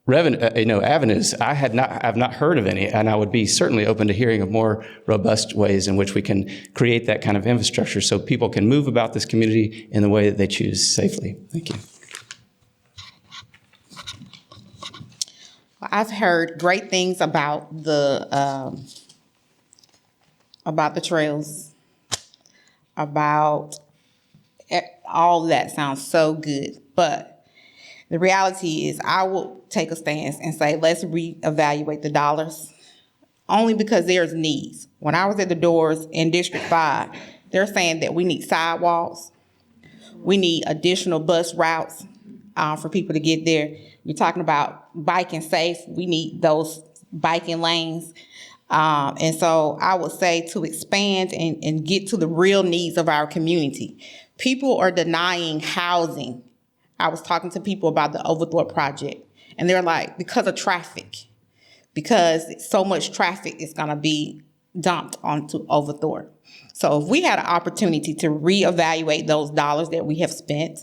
avenues, I've not heard of any, and I would be certainly open to hearing of more robust ways in which we can create that kind of infrastructure so people can move about this community in the way that they choose safely. Thank you. Well, I've heard great things about the trails, about all that sounds so good, but the reality is I will take a stance and say, let's reevaluate the dollars, only because there's needs. When I was at the doors in District 5, they're saying that we need sidewalks, we need additional bus routes for people to get there. You're talking about biking safe, we need those biking lanes. And so I would say to expand and get to the real needs of our community. People are denying housing. I was talking to people about the Overthorpe project, and they're like, because of traffic, because so much traffic is going to be dumped onto Overthorpe. So if we had an opportunity to reevaluate those dollars that we have spent,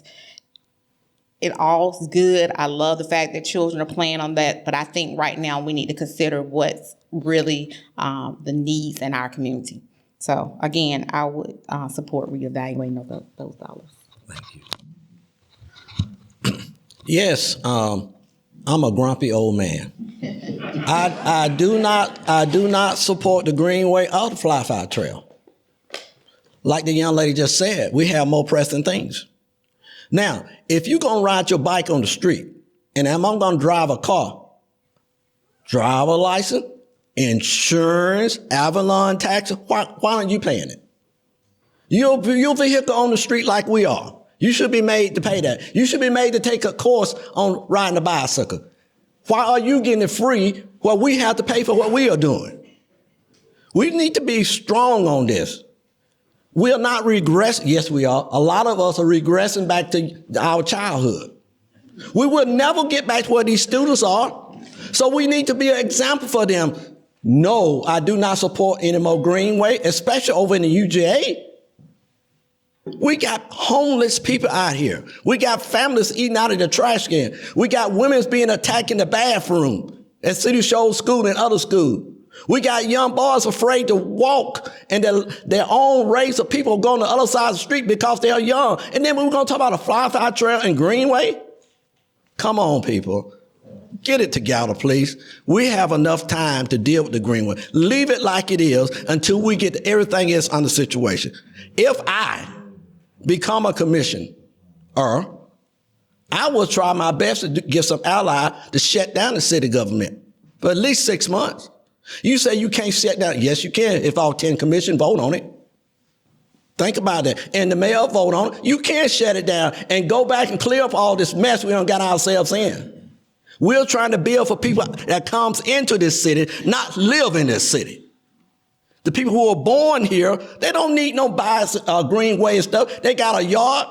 it all's good. I love the fact that children are playing on that, but I think right now we need to consider what's really the needs in our community. So again, I would support reevaluating those dollars. Thank you. Yes, I'm a grumpy old man. I do not support the Greenway or the Fly Trail. Like the young lady just said, we have more pressing things. Now, if you're gonna ride your bike on the street, and I'm gonna drive a car, driver license, insurance, Avalon taxes, why aren't you paying it? Your vehicle on the street like we are. You should be made to pay that. You should be made to take a course on riding a bicycle. Why are you getting it free while we have to pay for what we are doing? We need to be strong on this. We are not regressing. Yes, we are. A lot of us are regressing back to our childhood. We will never get back to where these students are. So we need to be an example for them. No, I do not support any more Greenway, especially over in the UGA. We got homeless people out here. We got families eating out of the trash can. We got women being attacked in the bathroom at City Shoals School and other schools. We got young boys afraid to walk, and their own race of people going to the other side of the street because they're young. And then we're going to talk about a Fly Trail and Greenway? Come on, people. Get it together, please. We have enough time to deal with the Greenway. Leave it like it is until we get everything else under situation. If I become a commissioner, I will try my best to get some ally to shut down the city government for at least 6 months. You say you can't shut down. Yes, you can if all 10 commission vote on it. Think about that. And the mayor vote on it. You can shut it down and go back and clear up all this mess we done got ourselves in. We're trying to build for people that comes into this city, not live in this city. The people who are born here, they don't need no Greenway and stuff. They got a yard.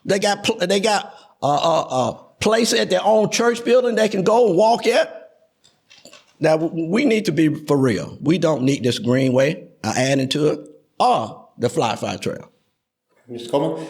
They got a place at their own church building they can go and walk at. Now, we need to be for real. We don't need this Greenway adding to it or the Fly Trail. Mr. Coleman,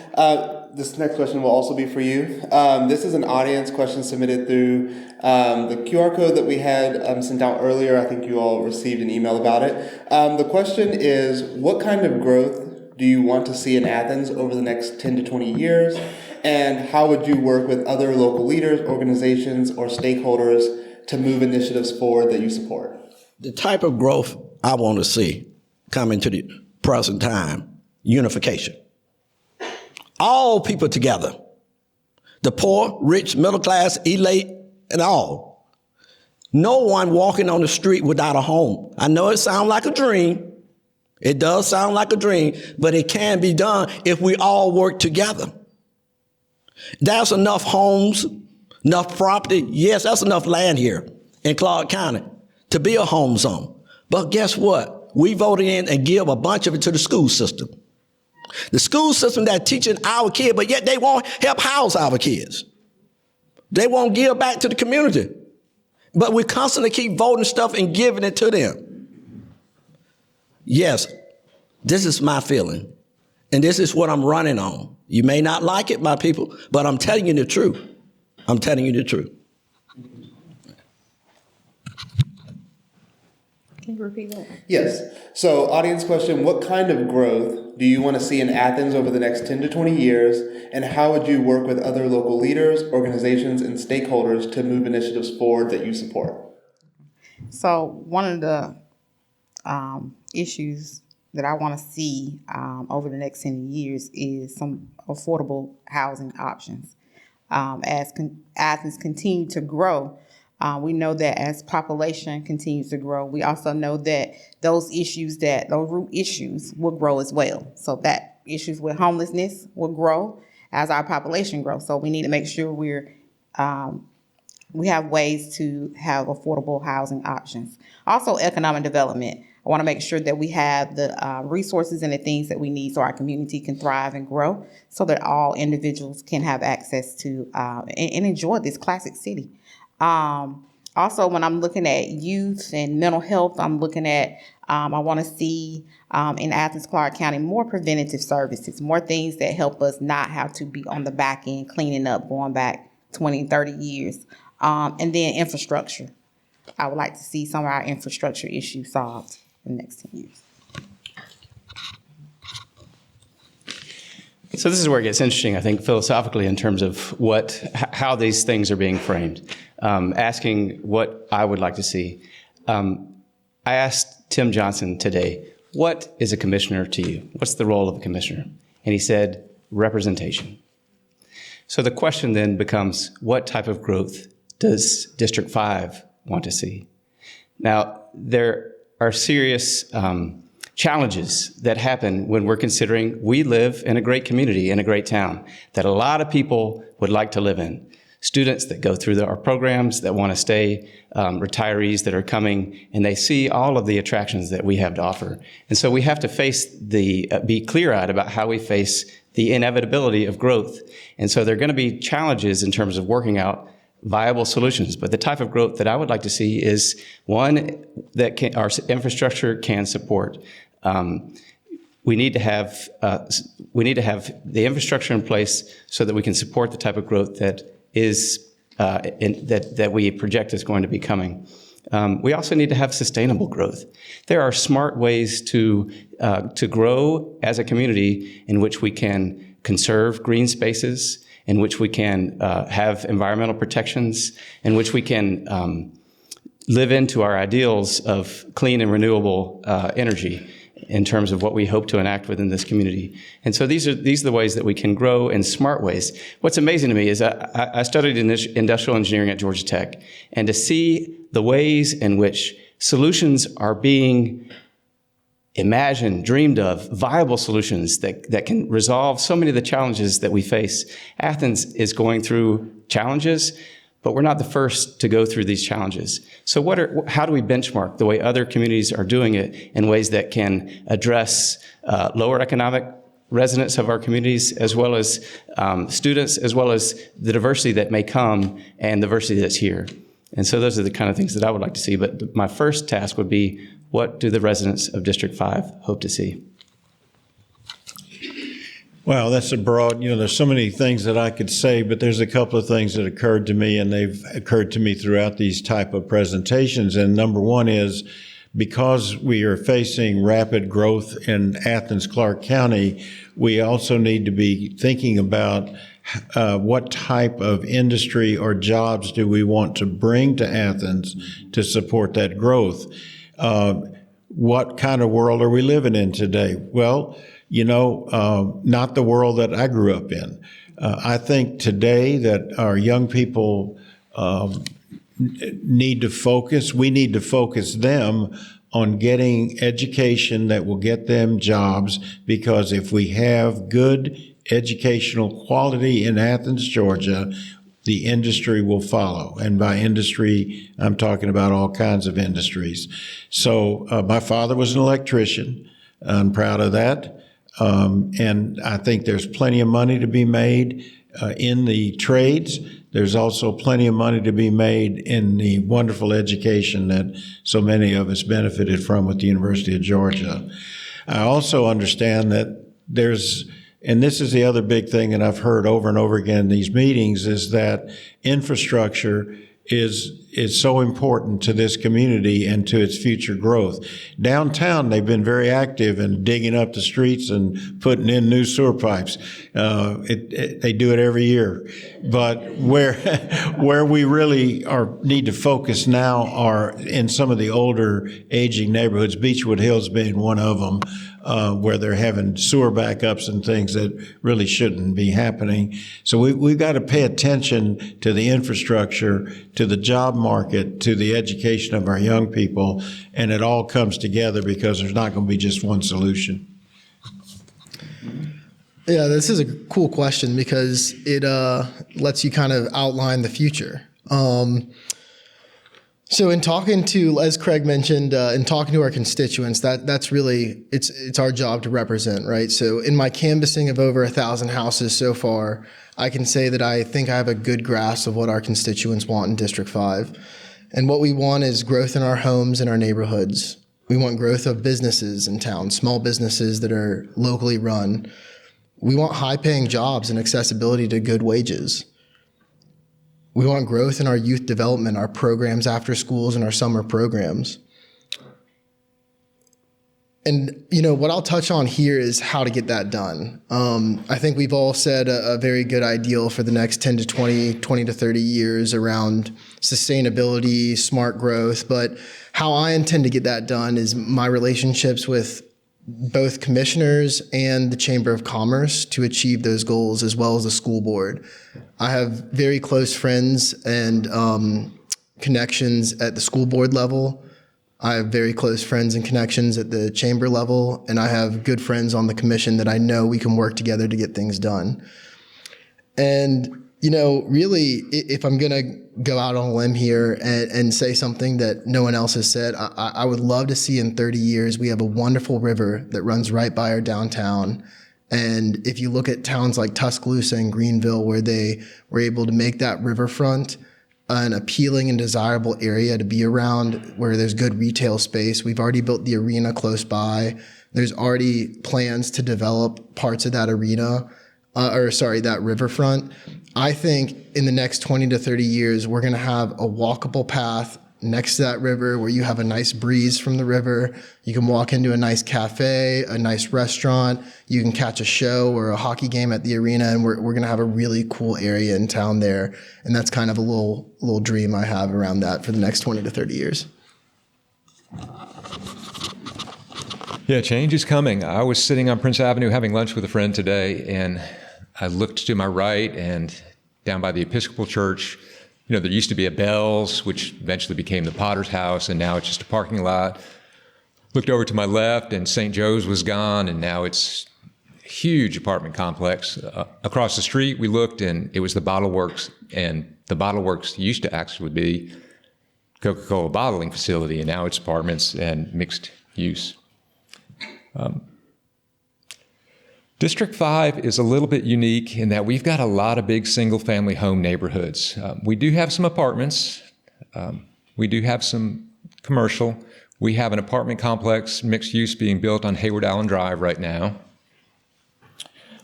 this next question will also be for you. This is an audience question submitted through the QR code that we had sent out earlier. I think you all received an email about it. The question is, what kind of growth do you want to see in Athens over the next 10 to 20 years? And how would you work with other local leaders, organizations, or stakeholders to move initiatives forward that you support? The type of growth I want to see coming to the present time, unification. All people together. The poor, rich, middle class, elite, and all. No one walking on the street without a home. I know it sounds like a dream. It does sound like a dream, but it can be done if we all work together. There's enough homes, enough property. Yes, that's enough land here in Clarke County to be a home zone. But guess what? We voted in and give a bunch of it to the school system. The school system that's teaching our kids, but yet they won't help house our kids. They won't give back to the community. But we constantly keep voting stuff and giving it to them. Yes, this is my feeling. And this is what I'm running on. You may not like it, my people, but I'm telling you the truth. I'm telling you the truth. Can you repeat that? Yes. So, audience question, what kind of growth do you want to see in Athens over the next 10 to 20 years? And how would you work with other local leaders, organizations, and stakeholders to move initiatives forward that you support? So one of the issues that I want to see over the next 10 years is some affordable housing options. As Athens continue to grow, we know that as population continues to grow, we also know that those root issues will grow as well. So that issues with homelessness will grow as our population grows. So we need to make sure we have ways to have affordable housing options. Also, economic development. I want to make sure that we have the resources and the things that we need so our community can thrive and grow, so that all individuals can have access to and enjoy this classic city. Also, when I'm looking at youth and mental health, I'm looking at, I want to see in Athens-Clarke County more preventative services, more things that help us not have to be on the back end cleaning up, going back 20, 30 years. And then infrastructure. I would like to see some of our infrastructure issues solved in the next 10 years. So this is where it gets interesting, I think, philosophically in terms of how these things are being framed. Asking what I would like to see. I asked Tim Johnson today, what is a commissioner to you? What's the role of a commissioner? And he said, representation. So the question then becomes, what type of growth does District 5 want to see? Now, there are serious challenges that happen when we're considering we live in a great community, in a great town, that a lot of people would like to live in. Students that go through our programs that want to stay, retirees that are coming, and they see all of the attractions that we have to offer. And so we have to be clear-eyed about how we face the inevitability of growth. And so there are going to be challenges in terms of working out viable solutions. But the type of growth that I would like to see is one that our infrastructure can support. We need to have the infrastructure in place so that we can support the type of growth that that we project is going to be coming. We also need to have sustainable growth. There are smart ways to grow as a community in which we can conserve green spaces, in which we can have environmental protections, in which we can live into our ideals of clean and renewable energy in terms of what we hope to enact within this community. And so these are the ways that we can grow in smart ways. What's amazing to me is I studied industrial engineering at Georgia Tech, and to see the ways in which solutions are being imagined, dreamed of, viable solutions that can resolve so many of the challenges that we face. Athens is going through challenges, but we're not the first to go through these challenges. So how do we benchmark the way other communities are doing it in ways that can address lower economic residents of our communities, as well as students, as well as the diversity that may come and the diversity that's here? And so those are the kind of things that I would like to see. But my first task would be, what do the residents of District 5 hope to see? Well, that's a broad, there's so many things that I could say, but there's a couple of things that occurred to me, and they've occurred to me throughout these type of presentations. And number one is, because we are facing rapid growth in Athens-Clarke County, we also need to be thinking about what type of industry or jobs do we want to bring to Athens to support that growth. What kind of world are we living in today? Well, not the world that I grew up in. I think today that our young people need to focus. We need to focus them on getting education that will get them jobs, because if we have good educational quality in Athens, Georgia, the industry will follow. And by industry, I'm talking about all kinds of industries. So my father was an electrician. I'm proud of that. And I think there's plenty of money to be made in the trades. There's also plenty of money to be made in the wonderful education that so many of us benefited from with the University of Georgia. I also understand that and this is the other big thing that I've heard over and over again in these meetings, is that infrastructure is so important to this community and to its future growth. Downtown, they've been very active in digging up the streets and putting in new sewer pipes. They do it every year. But where we really need to focus now are in some of the older, aging neighborhoods, Beechwood Hills being one of them, where they're having sewer backups and things that really shouldn't be happening. So we've got to pay attention to the infrastructure, to the job market, to the education of our young people, and it all comes together, because there's not going to be just one solution. Yeah, this is a cool question, because it lets you kind of outline the future. So in talking to, as Craig mentioned, in talking to our constituents, that's really, it's our job to represent, right? So in my canvassing of over 1,000 houses so far, I can say that I think I have a good grasp of what our constituents want in District 5. And what we want is growth in our homes and our neighborhoods. We want growth of businesses in town, small businesses that are locally run. We want high-paying jobs and accessibility to good wages. We want growth in our youth development, our programs after schools, and our summer programs. And, what I'll touch on here is how to get that done. I think we've all said a very good ideal for the next 10 to 20 to 30 years around sustainability, smart growth. But how I intend to get that done is my relationships with both commissioners and the Chamber of Commerce to achieve those goals, as well as the school board. I have very close friends and connections at the school board level. I have very close friends and connections at the chamber level, and I have good friends on the commission that I know we can work together to get things done. And, really, if I'm going to go out on a limb here and say something that no one else has said, I would love to see in 30 years we have a wonderful river that runs right by our downtown. And if you look at towns like Tuscaloosa and Greenville, where they were able to make that riverfront an appealing and desirable area to be around, where there's good retail space. We've already built the arena close by. There's already plans to develop parts of that that riverfront. I think in the next 20 to 30 years, we're going to have a walkable path next to that river where you have a nice breeze from the river. You can walk into a nice cafe, a nice restaurant. You can catch a show or a hockey game at the arena, and we're going to have a really cool area in town there. And that's kind of a little dream I have around that for the next 20 to 30 years. Yeah, change is coming. I was sitting on Prince Avenue having lunch with a friend today, and I looked to my right, and down by the Episcopal Church, there used to be a Bell's, which eventually became the Potter's House, and now it's just a parking lot. Looked over to my left, and St. Joe's was gone, and now it's a huge apartment complex. Across the street, we looked, and it was the Bottle Works, and the Bottle Works used to actually be Coca-Cola bottling facility, and now it's apartments and mixed use. District 5 is a little bit unique in that we've got a lot of big single-family home neighborhoods. We do have some apartments. We do have some commercial. We have an apartment complex, mixed use, being built on Hayward Allen Drive right now.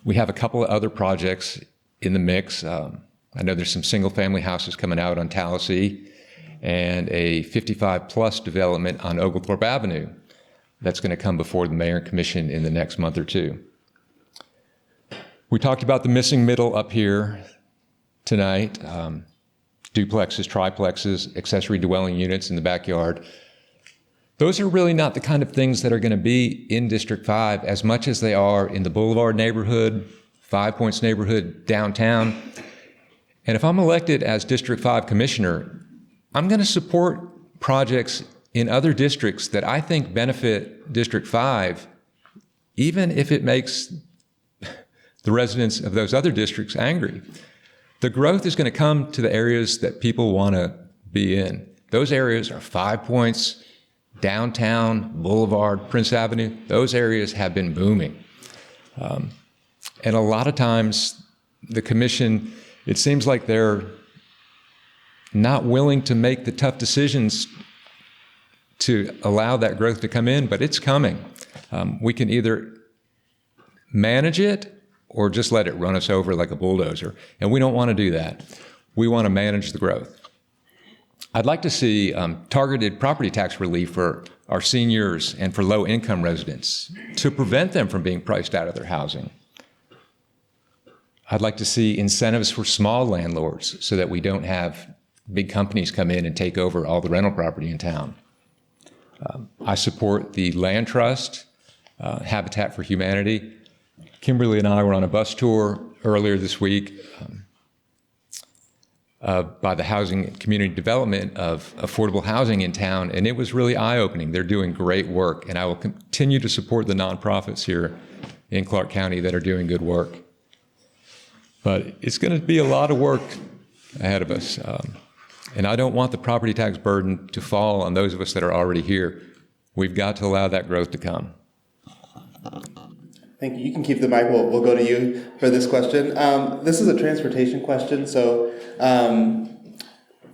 We have a couple of other projects in the mix. I know there's some single-family houses coming out on Tallahassee and a 55-plus development on Oglethorpe Avenue that's going to come before the Mayor and Commission in the next month or two. We talked about the missing middle up here tonight, duplexes, triplexes, accessory dwelling units in the backyard. Those are really not the kind of things that are going to be in District 5 as much as they are in the Boulevard neighborhood, Five Points neighborhood, downtown. And if I'm elected as District 5 Commissioner, I'm going to support projects in other districts that I think benefit District 5, even if it makes the residents of those other districts angry. The growth is going to come to the areas that people want to be in. Those areas are Five Points, downtown, Boulevard, Prince Avenue. Those areas have been booming. And a lot of times the commission, it seems like they're not willing to make the tough decisions to allow that growth to come in, but it's coming. We can either manage it or just let it run us over like a bulldozer. And we don't want to do that. We want to manage the growth. I'd like to see targeted property tax relief for our seniors and for low-income residents to prevent them from being priced out of their housing. I'd like to see incentives for small landlords so that we don't have big companies come in and take over all the rental property in town. I support the Land Trust, Habitat for Humanity. Kimberly and I were on a bus tour earlier this week by the Housing and Community Development of affordable housing in town, and it was really eye-opening. They're doing great work, and I will continue to support the nonprofits here in Clarke County that are doing good work. But it's going to be a lot of work ahead of us, and I don't want the property tax burden to fall on those of us that are already here. We've got to allow that growth to come. Thank you. You can keep the mic. We'll go to you for this question. This is a transportation question. So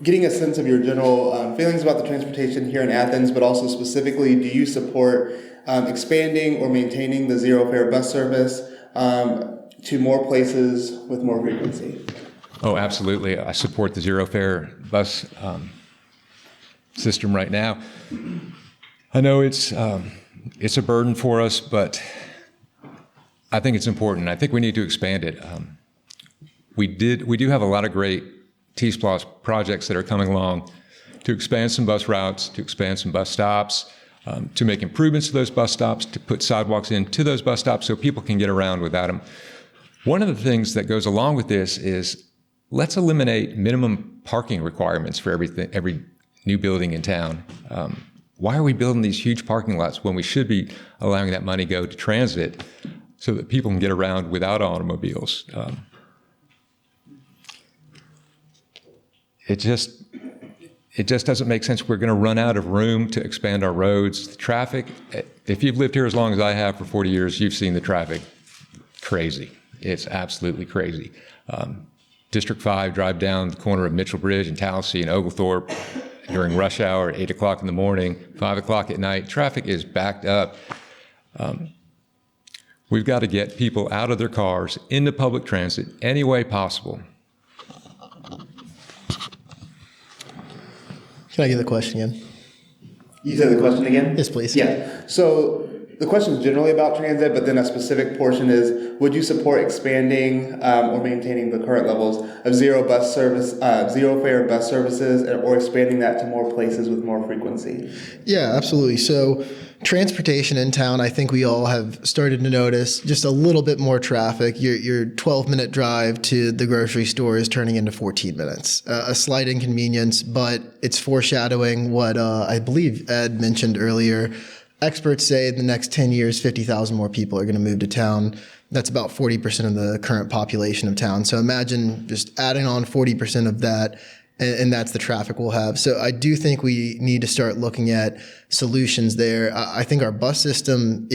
getting a sense of your general feelings about the transportation here in Athens, but also specifically, do you support expanding or maintaining the zero fare bus service to more places with more frequency? Oh, absolutely. I support the zero fare bus system right now. I know it's a burden for us, but I think it's important. I think we need to expand it. We do have a lot of great T-SPLOS projects that are coming along to expand some bus routes, to expand some bus stops, to make improvements to those bus stops, to put sidewalks into those bus stops so people can get around without them. One of the things that goes along with this is let's eliminate minimum parking requirements for every new building in town. Why are we building these huge parking lots when we should be allowing that money go to transit so that people can get around without automobiles? It just doesn't make sense. We're going to run out of room to expand our roads. The traffic, if you've lived here as long as I have for 40 years, you've seen the traffic. Crazy. It's absolutely crazy. District 5, drive down the corner of Mitchell Bridge and Tallahassee and Oglethorpe during rush hour at 8 o'clock in the morning, 5 o'clock at night. Traffic is backed up. We've got to get people out of their cars into public transit any way possible. Can I get the question again? You said the question again? Yes, please. Yeah. So the question is generally about transit, but then a specific portion is, would you support expanding or maintaining the current levels of zero fare bus services, or expanding that to more places with more frequency? Yeah, absolutely. So transportation in town, I think we all have started to notice just a little bit more traffic. Your 12-minute drive to the grocery store is turning into 14 minutes. A slight inconvenience, but it's foreshadowing what I believe Ed mentioned earlier. Experts say in the next 10 years, 50,000 more people are going to move to town. That's about 40% of the current population of town. So imagine just adding on 40% of that, and that's the traffic we'll have. So I do think we need to start looking at solutions there. I think our bus system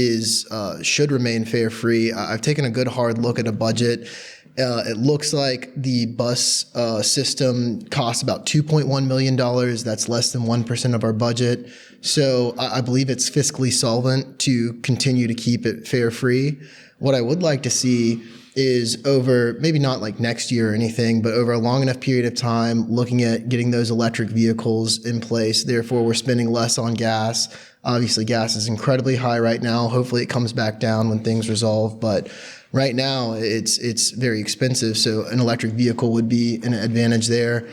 should remain fare free. I've taken a good hard look at a budget. It looks like the bus system costs about $2.1 million. That's less than 1% of our budget. So I believe it's fiscally solvent to continue to keep it fare free. What I would like to see is over, maybe not like next year or anything, but over a long enough period of time, looking at getting those electric vehicles in place. Therefore, we're spending less on gas. Obviously, gas is incredibly high right now. Hopefully it comes back down when things resolve. But right now, it's very expensive. So an electric vehicle would be an advantage there.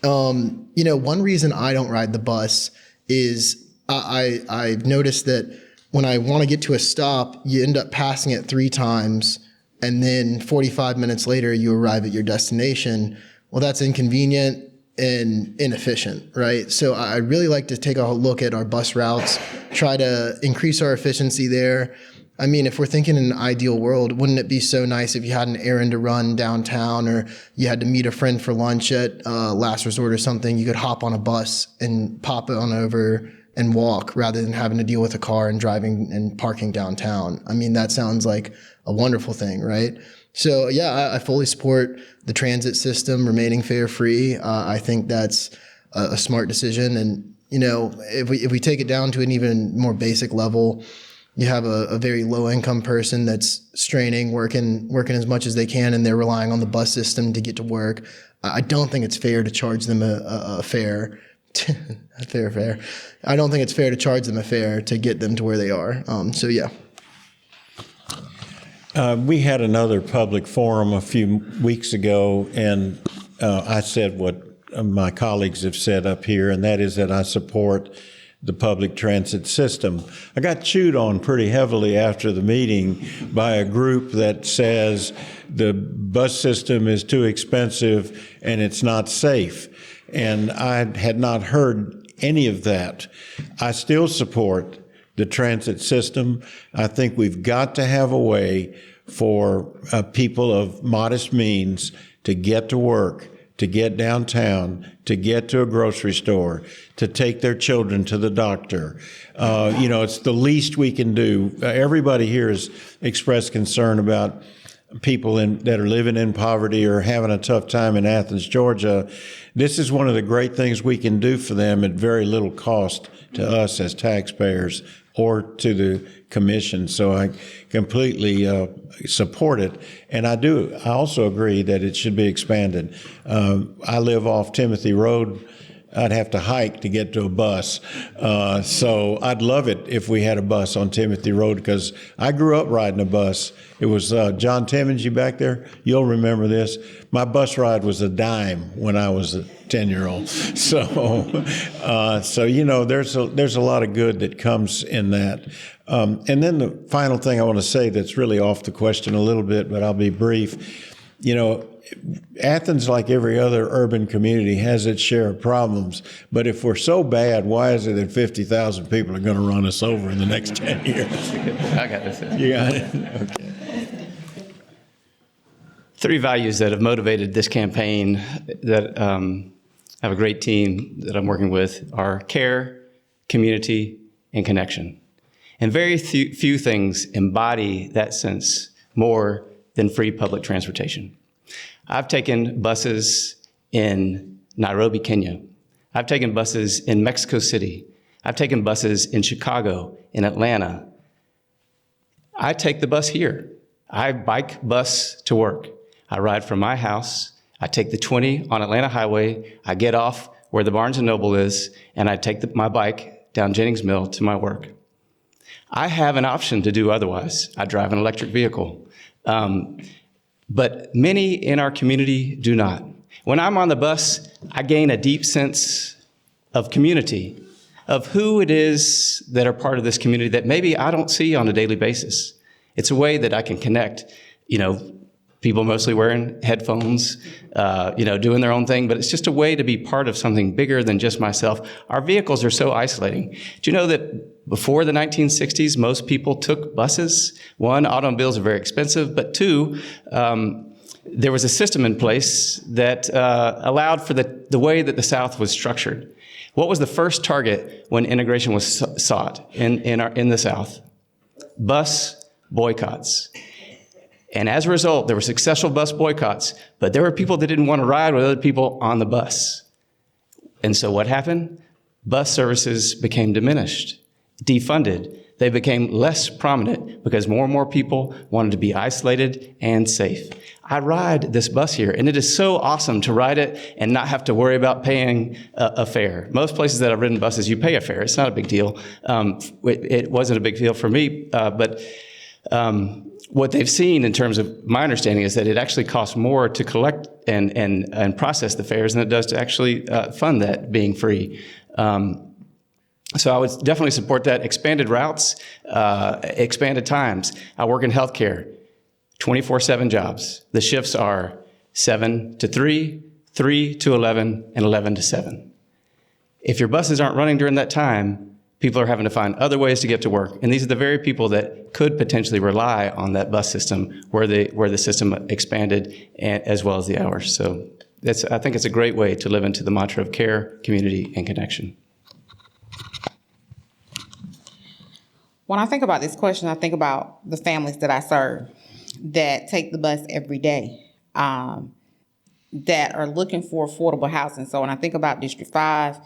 One reason I don't ride the bus is I've noticed that when I want to get to a stop, you end up passing it 3 times, and then 45 minutes later, you arrive at your destination. Well, that's inconvenient and inefficient, right? So I'd really like to take a look at our bus routes, try to increase our efficiency there. I mean, if we're thinking in an ideal world, wouldn't it be so nice if you had an errand to run downtown, or you had to meet a friend for lunch at Last Resort or something, you could hop on a bus and pop it on over and walk rather than having to deal with a car and driving and parking downtown. I mean, that sounds like a wonderful thing, right? So yeah, I fully support the transit system remaining fare free. I think that's a smart decision. And, if we take it down to an even more basic level, you have a very low income person that's straining, working as much as they can, and they're relying on the bus system to get to work. I don't think it's fair to charge them a fare. fair. I don't think it's fair to charge them a fare to get them to where they are. So yeah. We had another public forum a few weeks ago, and I said what my colleagues have said up here, and that is that I support the public transit system. I got chewed on pretty heavily after the meeting by a group that says the bus system is too expensive and it's not safe. And I had not heard any of that. I still support the transit system. I think we've got to have a way for people of modest means to get to work, to get downtown, to get to a grocery store, to take their children to the doctor. It's the least we can do. Everybody here has expressed concern about people that are living in poverty or having a tough time in Athens, Georgia, this is one of the great things we can do for them at very little cost to us as taxpayers or to the commission. So I completely support it. And I also agree that it should be expanded. I live off Timothy Road. I'd have to hike to get to a bus. So I'd love it if we had a bus on Timothy Road, because I grew up riding a bus. It was John Timmons, you back there? You'll remember this. My bus ride was a dime when I was a 10-year-old. So you know, there's a lot of good that comes in that. And then the final thing I want to say that's really off the question a little bit, but I'll be brief. You know, Athens, like every other urban community, has its share of problems. But if we're so bad, why is it that 50,000 people are going to run us over in the next 10 years? I got this. You got it? Okay. Three values that have motivated this campaign that I have a great team that I'm working with are care, community, and connection. And very few things embody that sense more than free public transportation. I've taken buses in Nairobi, Kenya. I've taken buses in Mexico City. I've taken buses in Chicago, in Atlanta. I take the bus here. I bike bus to work. I ride from my house. I take the 20 on Atlanta Highway. I get off where the Barnes & Noble is, and I take my bike down Jennings Mill to my work. I have an option to do otherwise. I drive an electric vehicle. But many in our community do not. When I'm on the bus, I gain a deep sense of community, of who it is that are part of this community that maybe I don't see on a daily basis. It's a way that I can connect, you know, people mostly wearing headphones, doing their own thing, but it's just a way to be part of something bigger than just myself. Our vehicles are so isolating. Do you know that before the 1960s, most people took buses? One, automobiles are very expensive, but two, there was a system in place that allowed for the way that the South was structured. What was the first target when integration was sought in the South? Bus boycotts. And as a result, there were successful bus boycotts, but there were people that didn't want to ride with other people on the bus. And so what happened? Bus services became diminished, defunded. They became less prominent because more and more people wanted to be isolated and safe. I ride this bus here, and it is so awesome to ride it and not have to worry about paying a fare. Most places that I've ridden buses, you pay a fare. It's not a big deal. It wasn't a big deal for me, but what they've seen in terms of my understanding is that it actually costs more to collect and process the fares than it does to actually fund that being free. So I would definitely support that. Expanded routes, expanded times. I work in healthcare, 24/7 jobs. The shifts are 7 to 3, 3 to 11, and 11 to 7. If your buses aren't running during that time, people are having to find other ways to get to work. And these are the very people that could potentially rely on that bus system where the system expanded as well as the hours. So I think it's a great way to live into the mantra of care, community, and connection. When I think about this question, I think about the families that I serve that take the bus every day, that are looking for affordable housing. So when I think about District 5,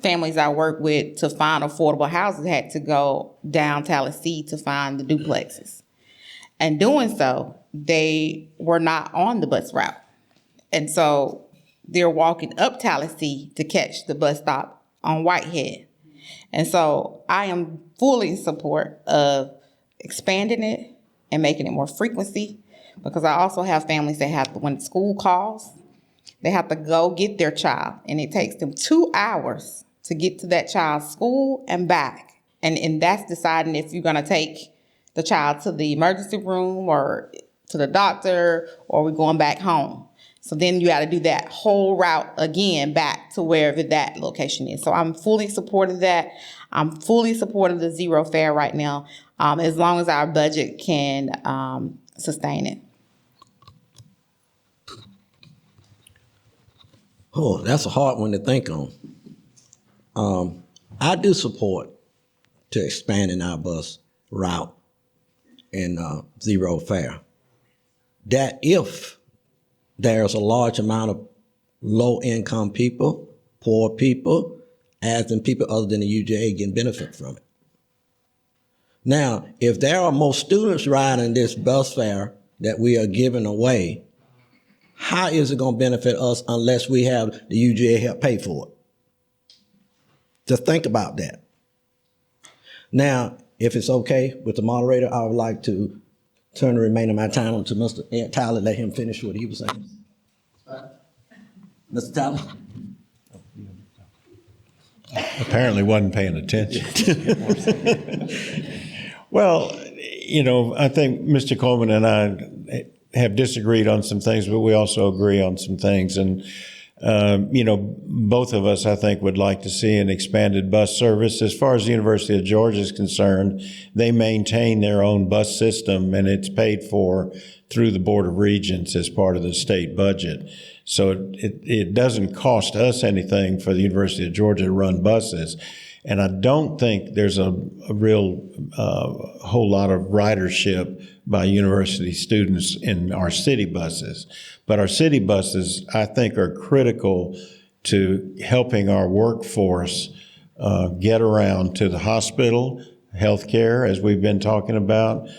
families I work with to find affordable housing had to go down Tallahassee to find the duplexes. And doing so, they were not on the bus route. And so they're walking up Tallahassee to catch the bus stop on Whitehead. And so I am fully in support of expanding it and making it more frequency, because I also have families that have to, when school calls, they have to go get their child, and it takes them 2 hours to get to that child's school and back. And that's deciding if you're going to take the child to the emergency room or to the doctor, or we're going back home. So then you got to do that whole route again back to wherever that location is. So I'm fully supportive of that. I'm fully supportive of the zero fare right now, as long as our budget can sustain it. Oh, that's a hard one to think on. I do support to expanding our bus route and zero fare. that if there's a large amount of low-income people, poor people, as in people other than the UGA can benefit from it. Now, if there are more students riding this bus fare that we are giving away, how is it going to benefit us unless we have the UGA help pay for it? Just think about that. Now, if it's okay with the moderator, I would like to turn the remainder of my time over to Mr. Ed Tyler, let him finish what he was saying. Mr. Tyler? Apparently wasn't paying attention. Well, I think Mr. Coleman and I have disagreed on some things, but we also agree on some things. And, both of us, I think, would like to see an expanded bus service. As far as the University of Georgia is concerned, they maintain their own bus system, and it's paid for through the Board of Regents as part of the state budget. So it doesn't cost us anything for the University of Georgia to run buses. And I don't think there's a real whole lot of ridership by university students in our city buses. But our city buses, I think, are critical to helping our workforce get around to the hospital, healthcare, as we've been talking about.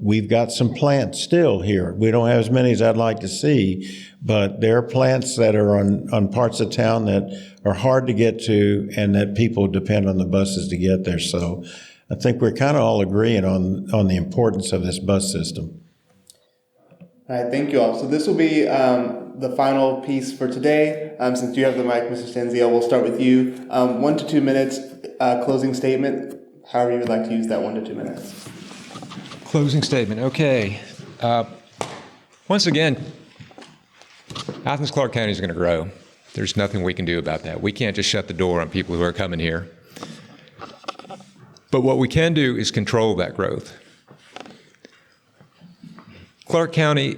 We've got some plants still here. We don't have as many as I'd like to see, but there are plants that are on parts of town that are hard to get to and that people depend on the buses to get there. So I think we're kind of all agreeing on the importance of this bus system. All right, thank you all. So this will be the final piece for today. Since you have the mic, Mr. Stanziale, we'll start with you. 1 to 2 minutes closing statement, however you would like to use that 1 to 2 minutes. Closing statement. Okay. Once again, Athens-Clarke County is going to grow. There's nothing we can do about that. We can't just shut the door on people who are coming here. But what we can do is control that growth. Clarke County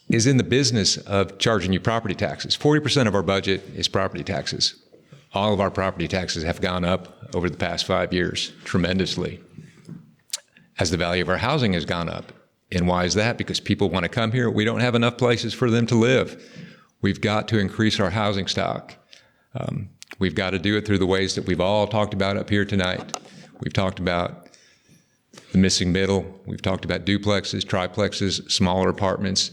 is in the business of charging you property taxes. 40% of our budget is property taxes. All of our property taxes have gone up over the past 5 years tremendously, as the value of our housing has gone up. And why is that? Because people want to come here. We don't have enough places for them to live. We've got to increase our housing stock. We've got to do it through the ways that we've all talked about up here tonight. We've talked about the missing middle. We've talked about duplexes, triplexes, smaller apartments.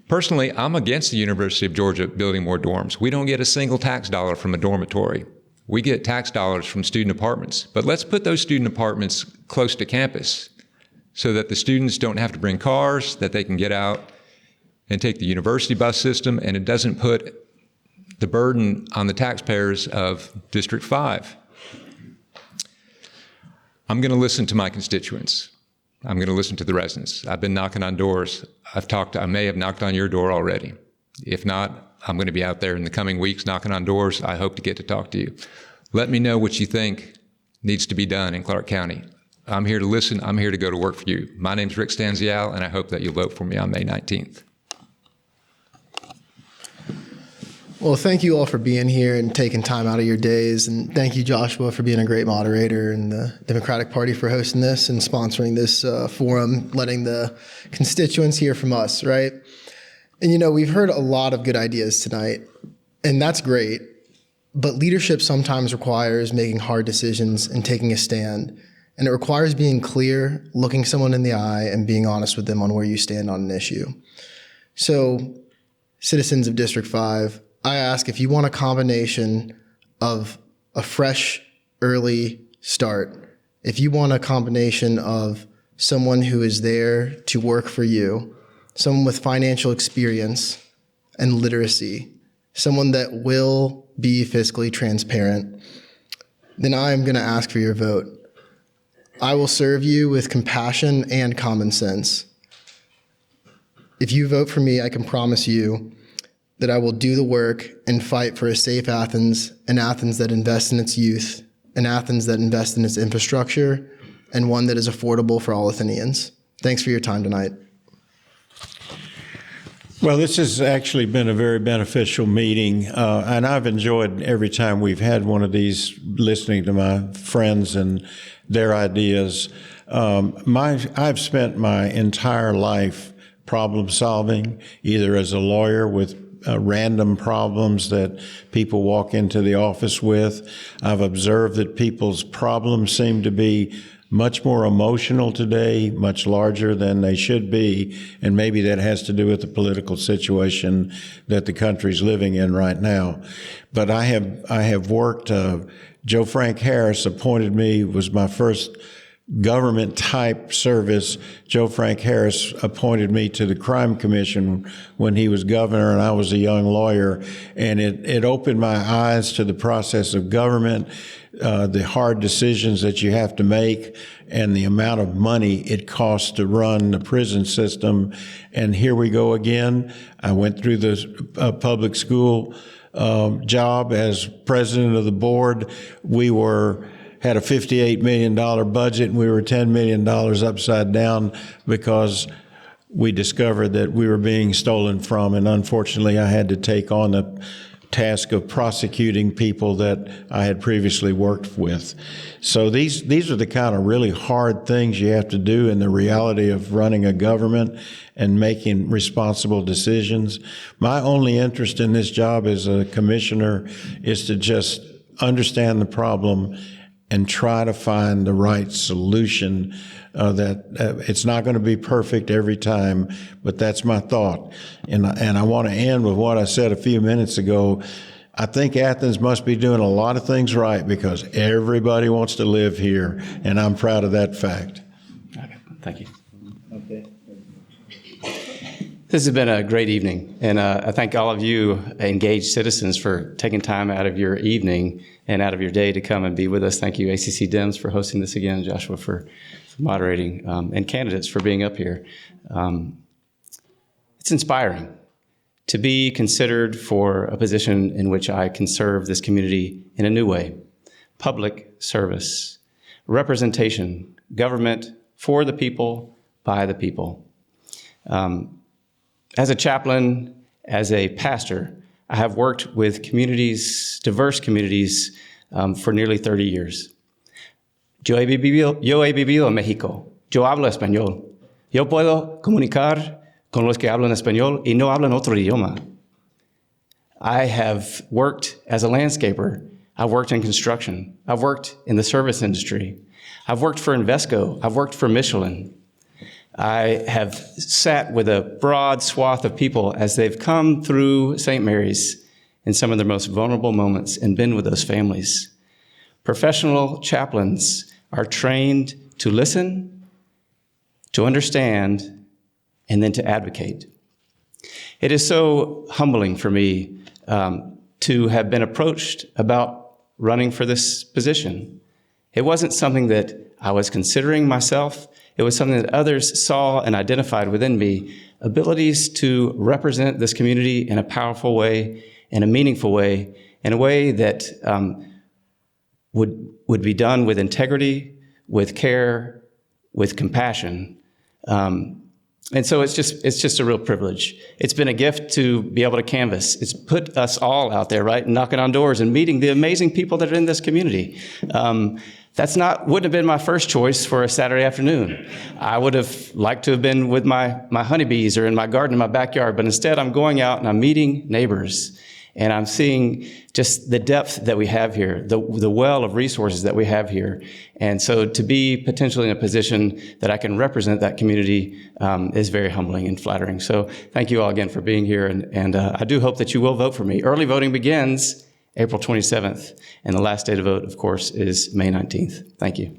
Personally, I'm against the University of Georgia building more dorms. We don't get a single tax dollar from a dormitory. We get tax dollars from student apartments. But let's put those student apartments close to campus so that the students don't have to bring cars, that they can get out and take the university bus system, and it doesn't put the burden on the taxpayers of District 5. I'm going to listen to my constituents. I'm going to listen to the residents. I've been knocking on doors. I may have knocked on your door already. If not, I'm going to be out there in the coming weeks knocking on doors. I hope to get to talk to you. Let me know what you think needs to be done in Clarke County. I'm here to listen. I'm here to go to work for you. My name's Rick Stanziale, and I hope that you'll vote for me on May 19th. Well, thank you all for being here and taking time out of your days. And thank you, Joshua, for being a great moderator, and the Democratic Party for hosting this and sponsoring this forum, letting the constituents hear from us, right? And, we've heard a lot of good ideas tonight, and that's great. But leadership sometimes requires making hard decisions and taking a stand. And it requires being clear, looking someone in the eye, and being honest with them on where you stand on an issue. So, citizens of District 5, I ask if you want a combination of a fresh, early start, if you want a combination of someone who is there to work for you, someone with financial experience and literacy, someone that will be fiscally transparent, then I am going to ask for your vote. I will serve you with compassion and common sense. If you vote for me, I can promise you that I will do the work and fight for a safe Athens, an Athens that invests in its youth, an Athens that invests in its infrastructure, and one that is affordable for all Athenians. Thanks for your time tonight. Well, this has actually been a very beneficial meeting, and I've enjoyed every time we've had one of these, listening to my friends and their ideas. I've spent my entire life problem solving, either as a lawyer with random problems that people walk into the office with. I've observed that people's problems seem to be much more emotional today, much larger than they should be, and maybe that has to do with the political situation that the country's living in right now. But I have worked, Joe Frank Harris appointed me, was my first government type service. Joe Frank Harris appointed me to the Crime Commission when he was governor and I was a young lawyer. And it opened my eyes to the process of government, the hard decisions that you have to make, and the amount of money it costs to run the prison system. And here we go again. I went through the public school job as president of the board. We had a $58 million budget, and we were $10 million upside down because we discovered that we were being stolen from, and unfortunately I had to take on the task of prosecuting people that I had previously worked with. So these are the kind of really hard things you have to do in the reality of running a government and making responsible decisions. My only interest in this job as a commissioner is to just understand the problem and try to find the right solution. That it's not going to be perfect every time, but that's my thought. And I want to end with what I said a few minutes ago. I think Athens must be doing a lot of things right because everybody wants to live here, and I'm proud of that fact. Okay, thank you. Okay. This has been a great evening, and I thank all of you engaged citizens for taking time out of your evening and out of your day to come and be with us. Thank you, ACC Dems, for hosting this again, Joshua for moderating, and candidates for being up here. It's inspiring to be considered for a position in which I can serve this community in a new way. Public service, representation, government for the people, by the people. As a chaplain, as a pastor, I have worked with communities, diverse communities, for nearly 30 years. Yo he vivido en México. Yo hablo español. Yo puedo comunicar con los que hablan español y no hablan otro idioma. I have worked as a landscaper. I've worked in construction. I've worked in the service industry. I've worked for Invesco. I've worked for Michelin. I have sat with a broad swath of people as they've come through St. Mary's in some of their most vulnerable moments and been with those families. Professional chaplains are trained to listen, to understand, and then to advocate. It is so humbling for me to have been approached about running for this position. It wasn't something that I was considering myself. It was something that others saw and identified within me, abilities to represent this community in a powerful way, in a meaningful way, in a way that would be done with integrity, with care, with compassion. And so it's just a real privilege. It's been a gift to be able to canvass. It's put us all out there, right, knocking on doors and meeting the amazing people that are in this community. Wouldn't have been my first choice for a Saturday afternoon. I would have liked to have been with my honeybees or in my garden in my backyard, but instead I'm going out and I'm meeting neighbors. And I'm seeing just the depth that we have here, the well of resources that we have here. And so to be potentially in a position that I can represent that community is very humbling and flattering. So thank you all again for being here. And I do hope that you will vote for me. Early voting begins April 27th. And the last day to vote, of course, is May 19th. Thank you.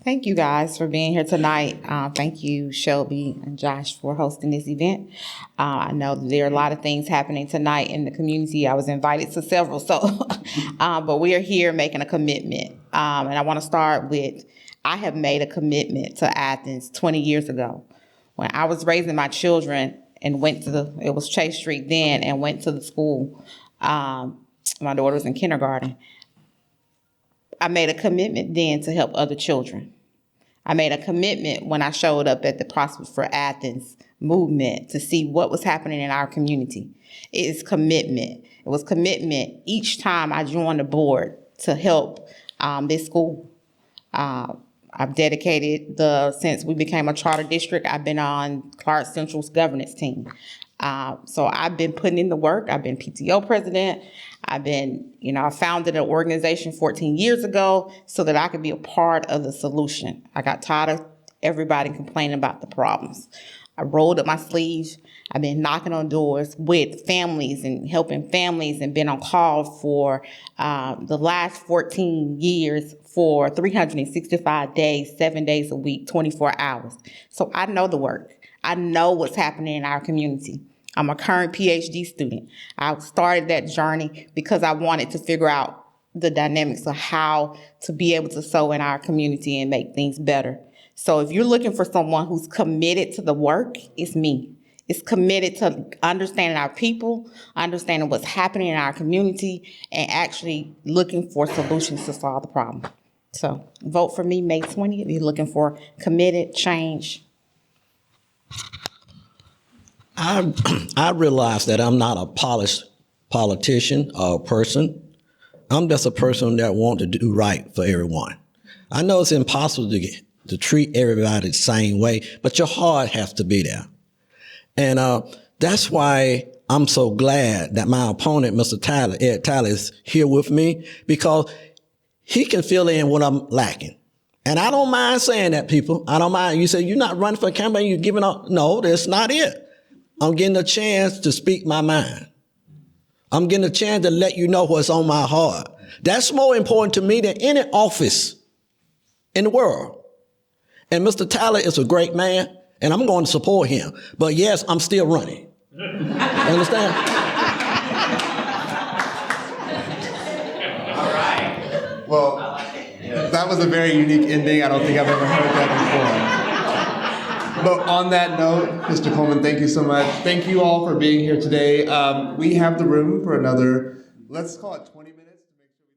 Thank you guys for being here tonight. Thank you, Shelby and Josh, for hosting this event. I know that there are a lot of things happening tonight in the community. I was invited to several, but we are here making a commitment. And I want to start with, I have made a commitment to Athens 20 years ago. When I was raising my children and went to it was Chase Street then, and went to the school. My daughter was in kindergarten. I made a commitment then to help other children. I made a commitment when I showed up at the Prosper for Athens movement to see what was happening in our community. It is commitment. It was commitment each time I joined the board to help this school. I've dedicated since we became a charter district, I've been on Clarke Central's governance team. So I've been putting in the work. I've been PTO president. I founded an organization 14 years ago so that I could be a part of the solution. I got tired of everybody complaining about the problems. I rolled up my sleeves. I've been knocking on doors with families and helping families and been on call for the last 14 years for 365 days, 7 days a week, 24 hours. So I know the work. I know what's happening in our community. I'm a current PhD student. I started that journey because I wanted to figure out the dynamics of how to be able to sow in our community and make things better. So if you're looking for someone who's committed to the work, it's me. It's committed to understanding our people, understanding what's happening in our community, and actually looking for solutions to solve the problem. So vote for me May 20th if you're looking for committed change. I realize that I'm not a polished politician or person. I'm just a person that wants to do right for everyone. I know it's impossible to treat everybody the same way, but your heart has to be there. And that's why I'm so glad that my opponent, Mr. Ed Tyler, is here with me, because he can fill in what I'm lacking. And I don't mind saying that, people. I don't mind. You say, you're not running for a campaign, you're giving up. No, that's not it. I'm getting a chance to speak my mind. I'm getting a chance to let you know what's on my heart. That's more important to me than any office in the world. And Mr. Tyler is a great man, and I'm going to support him. But yes, I'm still running. You understand? Well, that was a very unique ending. I don't think I've ever heard that before. But on that note, Mr. Coleman, thank you so much. Thank you all for being here today. We have the room for another, let's call it 20 minutes.